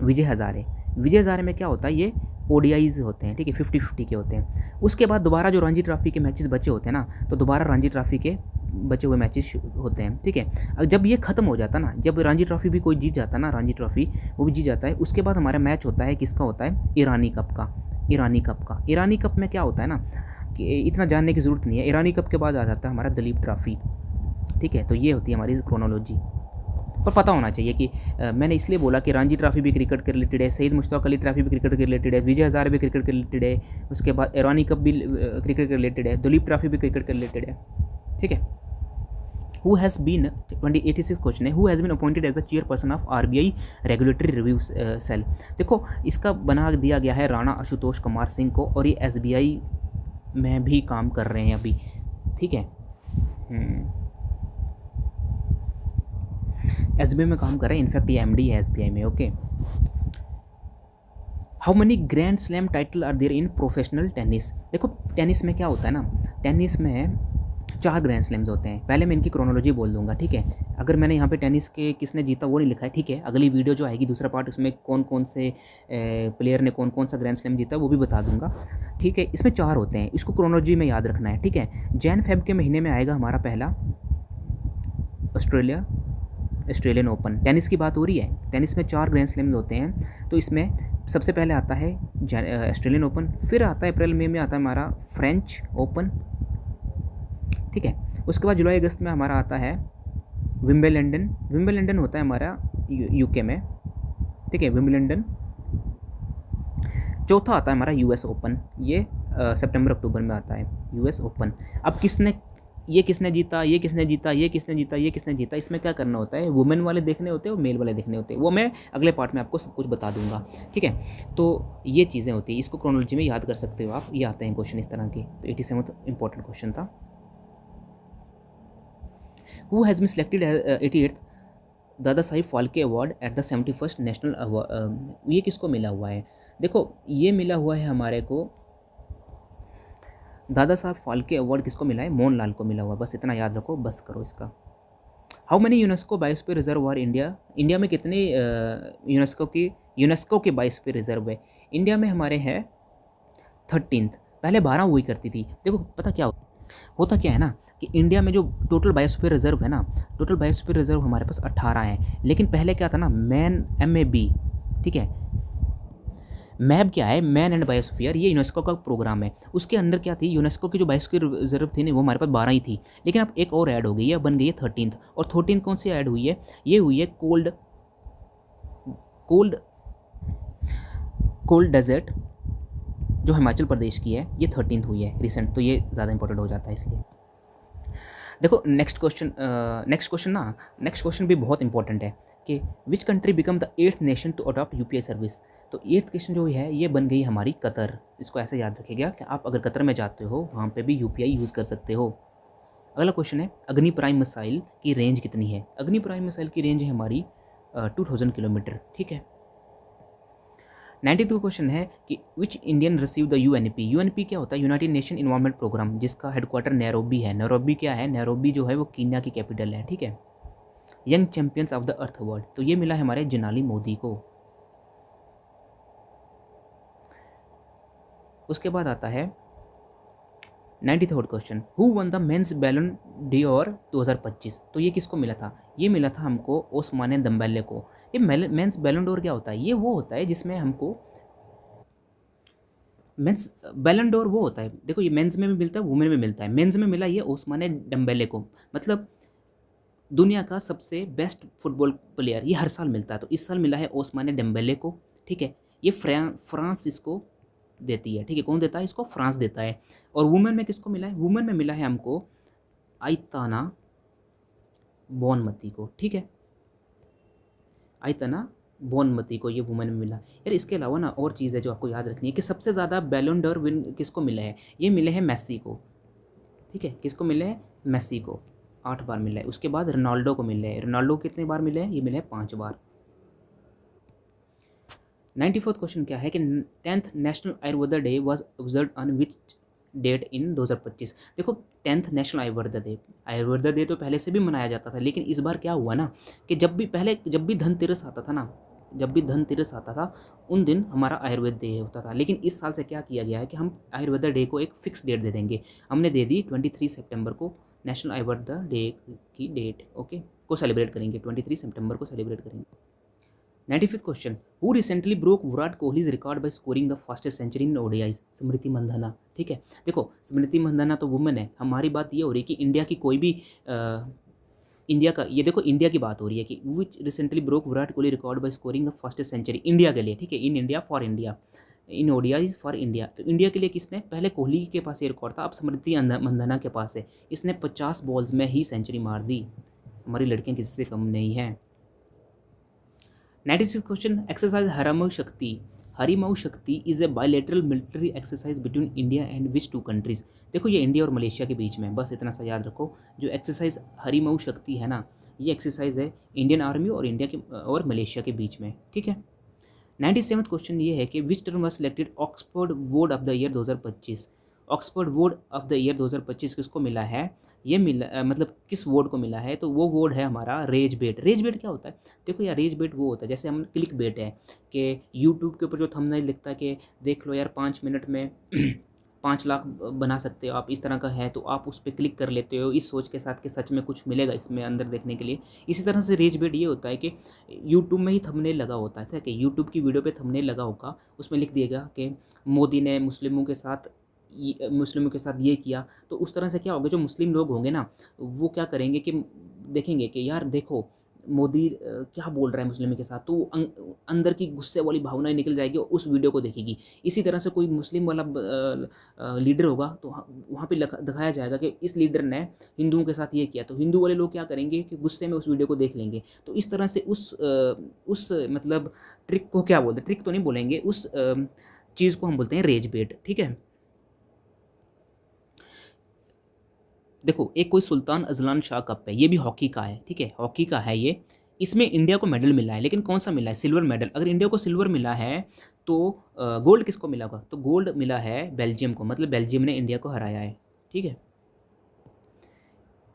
विजय हज़ारे में क्या होता है, ये ODIs होते हैं, ठीक है, 50-50 के होते हैं। उसके बाद दोबारा जो रणजी ट्रॉफी के मैचेस बचे होते हैं ना, तो दोबारा रणजी ट्रॉफी के बचे हुए मैचेस होते हैं, ठीक है। जब ये खत्म हो जाता ना, जब रणजी ट्रॉफी भी कोई जीत जाता ना, रणजी ट्रॉफी वो भी जीत जाता है, उसके बाद हमारा मैच होता है किसका होता है, ईरानी कप का। ईरानी कप में क्या होता है ना कि इतना जानने की ज़रूरत नहीं है, ईरानी कप के बाद आ जाता है हमारा दिलीप ट्रॉफी, ठीक है। तो ये होती है हमारी क्रोनोलॉजी, पर पता होना चाहिए कि मैंने इसलिए बोला कि रणजी ट्रॉफी भी क्रिकेट के रिलेटेड है, सईद मुश्ताक अली ट्रॉफी भी क्रिकेट के रिलेटेड है, विजय हज़ारे भी क्रिकेट के रिलेटेड है, उसके बाद ईरानी कप भी क्रिकेट के रिलेटेड है, दिलीप ट्रॉफी भी क्रिकेट के रिलेटेड है, ठीक है। हु हैज़ बीन 86 क्वेश्चन है, who has been appointed as the chairperson of RBI regulatory review cell. देखो इसका बना दिया गया है राणा आशुतोष कुमार सिंह को, और ये SBI में भी काम कर रहे हैं अभी, ठीक है, SBI में काम कर रहे हैं, इनफैक्ट ये MD है SBI में, okay. How many grand slam title are there in professional tennis. देखो टेनिस में क्या होता है ना, टेनिस में 4 ग्रैंड स्लैम्स होते हैं। पहले मैं इनकी क्रोनोलॉजी बोल दूंगा, ठीक है। अगर मैंने यहाँ पे टेनिस के किसने जीता वो नहीं लिखा है, ठीक है। अगली वीडियो जो आएगी दूसरा पार्ट, उसमें कौन कौन से प्लेयर ने कौन कौन सा ग्रैंड स्लैम जीता वो भी बता दूंगा, ठीक है। इसमें 4 होते हैं, इसको क्रोनोलॉजी में याद रखना है, ठीक है। जैन फेब के महीने में आएगा हमारा पहला ऑस्ट्रेलियन ओपन। टेनिस की बात हो रही है, टेनिस में 4 ग्रैंड स्लैम होते हैं, तो इसमें सबसे पहले आता है ऑस्ट्रेलियन ओपन, फिर आता है अप्रैल मई में आता है हमारा फ्रेंच ओपन, ठीक है। उसके बाद जुलाई अगस्त में हमारा आता है विम्बलडन होता है हमारा यूके में, ठीक है, विम्बलडन। चौथा आता है हमारा यूएस ओपन, ये सितंबर अक्टूबर में आता है यूएस ओपन। अब किसने जीता, ये किसने जीता, इसमें क्या करना होता है, वुमेन वाले देखने होते हैं और मेल वाले देखने होते हैं, वो मैं अगले पार्ट में आपको सब कुछ बता दूंगा, ठीक है। तो ये चीज़ें होती हैं, इसको क्रोनोलॉजी में याद कर सकते हो आप। ये आते हैं क्वेश्चन इस तरह के। तो 87वां इंपॉर्टेंट क्वेश्चन था। Who has been selected 88th Dadasaheb Phalke award at the 71st national award, ये किसको मिला हुआ है? देखो ये मिला हुआ है हमारे को, दादा साहब फाल्के अवार्ड किसको मिला है? मोहनलाल को मिला हुआ है, बस इतना याद रखो, बस करो इसका। How many UNESCO biosphere reserve R India में कितने यूनेस्को के बायोस्फीयर रिजर्व है? इंडिया में हमारे हैं 13th, पहले 12 हुई करती थी। देखो पता क्या होता क्या है ना, कि इंडिया में जो टोटल बायोस्फीयर रिजर्व है ना, टोटल बायोस्फीयर रिजर्व हमारे पास 18 हैं, लेकिन पहले क्या था ना, MAB, ठीक है। मैप क्या है? मैन एंड बायोस्फीयर, ये यूनेस्को का प्रोग्राम है। उसके अंदर क्या थी, यूनेस्को की जो बायोस्फीयर रिजर्व थी ना, वो हमारे पास 12 ही थी, लेकिन अब एक और ऐड हो गई है, बन गई है 13th। और 13th कौन सी ऐड हुई है? ये हुई है कोल्ड डेजर्ट, जो हिमाचल प्रदेश की है, ये 13th हुई है रिसेंट, तो ये ज़्यादा इंपॉर्टेंट हो जाता है इसलिए। देखो नेक्स्ट क्वेश्चन भी बहुत इंपॉर्टेंट है कि which country become the 8th nation to adopt UPI service. तो 8th क्वेश्चन जो है ये बन गई हमारी कतर। इसको ऐसे याद रखिएगा कि आप अगर कतर में जाते हो वहाँ पे भी UPI यूज़ कर सकते हो। अगला क्वेश्चन है, अग्नि प्राइम मिसाइल की रेंज कितनी है? अग्नि प्राइम मिसाइल की रेंज है हमारी 2000 किलोमीटर, ठीक है। 92 क्वेश्चन है कि which Indian receive the UNP क्या होता है? यूनाइटेड नेशन इन्वायरमेंट प्रोग्राम, जिसका हेडक्वार्टर नैरोबी है। नैरोबी क्या है? नैरोबी जो है वो कीनिया की कैपिटल है, ठीक है। Young champions of the earth award, तो ये मिला है हमारे जिनाली मोदी को। उसके बाद आता है 93rd question, who won the men's Ballon d'Or 2025। तो ये किसको मिला था? ये मिला था हमको ओस्माने दम्बेले को। ये मेंस बैलन डोर क्या होता है? ये वो होता है जिसमें हमको मेंस बैलन डोर वो होता है, देखो ये मेंस में भी मिलता है, वुमेन में मिलता है। मेंस में मिला ये ओस्माने डम्बेले को, मतलब दुनिया का सबसे बेस्ट फुटबॉल प्लेयर, ये हर साल मिलता है। तो इस साल मिला है ओस्माने डेम्बेले को, ठीक है। ये फ्रांस इसको देती है, ठीक है। कौन देता है इसको? फ्रांस देता है। और वुमेन में किसको मिला है? वुमेन में मिला है हमको आइताना बोनमती को, ठीक है। आइताना बोनमती को ये वुमेन में मिला। यार इसके अलावा ना और चीज़ है जो आपको याद रखनी है कि सबसे ज़्यादा बैलन डोर विन किसको मिले हैं? ये मिले हैं मेसी को, ठीक है। किसको मिले हैं? मेसी को 8 बार मिला है। उसके बाद रोनाल्डो को मिले हैं। रोनाल्डो कितने बार मिले हैं? ये मिले हैं 5 बार। 94th क्वेश्चन क्या है कि 10th national Ayurveda day was observe on which date in 2025। देखो 10th नेशनल आयुर्वेदा डे तो पहले से भी मनाया जाता था, लेकिन इस बार क्या हुआ ना कि जब भी धनतेरस आता था ना, उन दिन हमारा आयुर्वेद डे होता था। लेकिन इस साल से क्या किया गया है कि हम आयुर्वेदा डे को एक फिक्स डेट दे देंगे। हमने दे दी 23 सितंबर को नेशनल आयुर्वेदा डे की डेट, ओके, को सेलिब्रेट करेंगे। 23 सितंबर को सेलिब्रेट करेंगे। 95th question, who recently broke Virat Kohli's record by scoring the fastest century in ODIs. Smriti Mandhana, ठीक है। देखो स्मृति मंधाना तो वुमेन है, हमारी बात ये हो रही है कि इंडिया की कोई भी इंडिया का, ये देखो इंडिया की बात हो रही है कि which recently broke Virat Kohli record by scoring the fastest century India के लिए, ठीक है। In India for India, in ODIs for India. तो इंडिया के लिए किसने? पहले कोहली के पास ये रिकॉर्ड था, अब स्मृति मंधाना के पास है। इसने 50 बॉल्स में ही सेंचुरी मार दी। हमारी लड़कियाँ किसी से कम नहीं हैं। 96 क्वेश्चन, एक्सरसाइज हरिमऊ शक्ति is a bilateral military exercise between India and which 2 countries. देखो ये इंडिया और मलेशिया के बीच में, बस इतना सा याद रखो। जो एक्सरसाइज हरिमऊ शक्ति है ना, ये एक्सरसाइज है इंडियन आर्मी और इंडिया के और मलेशिया के बीच में, ठीक है। 97th क्वेश्चन ये है कि which term was selected Oxford word of the year 2025। Oxford word of the year 2025 किसको मिला है? ये मिला मतलब किस वर्ड को मिला है, तो वो वर्ड है हमारा रेज बेट। रेज बेट क्या होता है? देखो यार, रेज बेट वो होता है जैसे हम क्लिक बेट है कि यूट्यूब के ऊपर जो थंबनेल लिखता है कि देख लो यार 5 मिनट में 5 लाख बना सकते हो आप, इस तरह का है, तो आप उस पर क्लिक कर लेते हो इस सोच के साथ कि सच में कुछ मिलेगा इसमें अंदर देखने के लिए। इसी तरह से रेज बेट ये होता है कि यूट्यूब में ही थंबनेल लगा होता है कि यूट्यूब की वीडियो पे थंबनेल लगा होगा, उसमें लिख दिएगा कि मोदी ने मुस्लिमों के साथ ये किया। तो उस तरह से क्या होगा, जो मुस्लिम लोग होंगे ना वो क्या करेंगे कि देखेंगे कि यार देखो मोदी क्या बोल रहा है मुस्लिमों के साथ, तो अंदर की गुस्से वाली भावनाएं निकल जाएगी और उस वीडियो को देखेगी। इसी तरह से कोई मुस्लिम वाला लीडर होगा तो वहाँ पे दिखाया जाएगा कि इस लीडर ने हिंदुओं के साथ ये किया, तो हिंदू वाले लोग क्या करेंगे कि गुस्से में उस वीडियो को देख लेंगे। तो इस तरह से उस मतलब ट्रिक को क्या बोलते हैं, ट्रिक तो नहीं बोलेंगे, उस चीज़ को हम बोलते हैं रेज बेट। ठीक है, देखो एक कोई सुल्तान अजलान शाह कप है, ये भी हॉकी का है। ठीक है, हॉकी का है ये, इसमें इंडिया को मेडल मिला है, लेकिन कौन सा मिला है? Silver medal. अगर इंडिया को सिल्वर मिला है तो गोल्ड किसको मिला होगा? तो गोल्ड मिला है बेल्जियम को, मतलब बेल्जियम ने इंडिया को हराया है। ठीक है,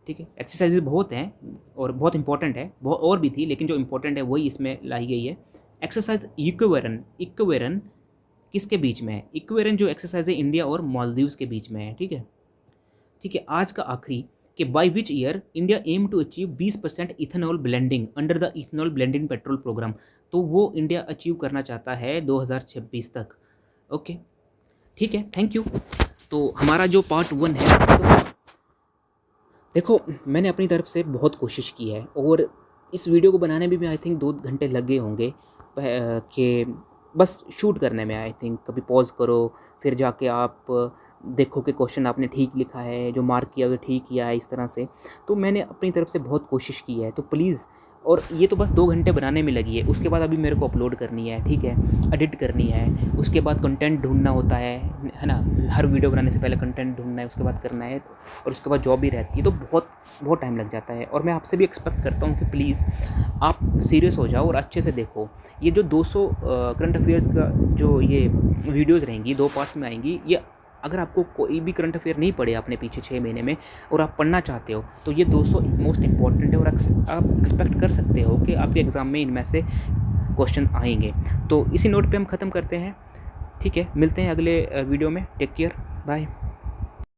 ठीक है, एक्सरसाइजेज बहुत हैं और बहुत इंपॉर्टेंट है, बहुत और भी थी लेकिन जो इंपॉर्टेंट है वही इसमें लाई गई है। एक्सरसाइज इक्वेरन, इक्वेरन किसके बीच में है? इक्वेरन जो एक्सरसाइज है इंडिया और मालदीव्स के बीच में है। ठीक है, ठीक है, आज का आखिरी कि by which year India aim to achieve 20% ethanol blending under the ethanol blending petrol programme. तो वो इंडिया अचीव करना चाहता है 2026 तक। ओके, ठीक है, थैंक यू। तो हमारा जो पार्ट 1 है, तो देखो मैंने अपनी तरफ से बहुत कोशिश की है और इस वीडियो को बनाने में भी आई थिंक 2 घंटे लगे होंगे कि बस शूट करने में। आई थिंक कभी पॉज करो फिर जाके आप देखो कि क्वेश्चन आपने ठीक लिखा है, जो मार्क किया वो ठीक किया है, इस तरह से। तो मैंने अपनी तरफ से बहुत कोशिश की है, तो प्लीज़, और ये तो बस 2 घंटे बनाने में लगी है, उसके बाद अभी मेरे को अपलोड करनी है, ठीक है, एडिट करनी है, उसके बाद कंटेंट ढूंढना होता है ना, हर वीडियो बनाने से पहले कंटेंट ढूंढना है, उसके बाद करना है, और उसके बाद जॉब भी रहती है, तो बहुत बहुत टाइम लग जाता है। और मैं आपसे भी एक्सपेक्ट करता हूँ कि प्लीज़ आप सीरियस हो जाओ और अच्छे से देखो। ये जो 200 करंट अफेयर्स का जो ये वीडियोज़ रहेंगी, 2 पार्ट्स में आएंगी। ये अगर आपको कोई भी करंट अफेयर नहीं पढ़े आपने पिछले 6 महीने में और आप पढ़ना चाहते हो, तो ये 200 मोस्ट इंपॉर्टेंट है और आप एक्सपेक्ट कर सकते हो कि आपके एग्ज़ाम में इनमें से क्वेश्चन आएंगे। तो इसी नोट पे हम ख़त्म करते हैं। ठीक है, मिलते हैं अगले वीडियो में। Take care, bye.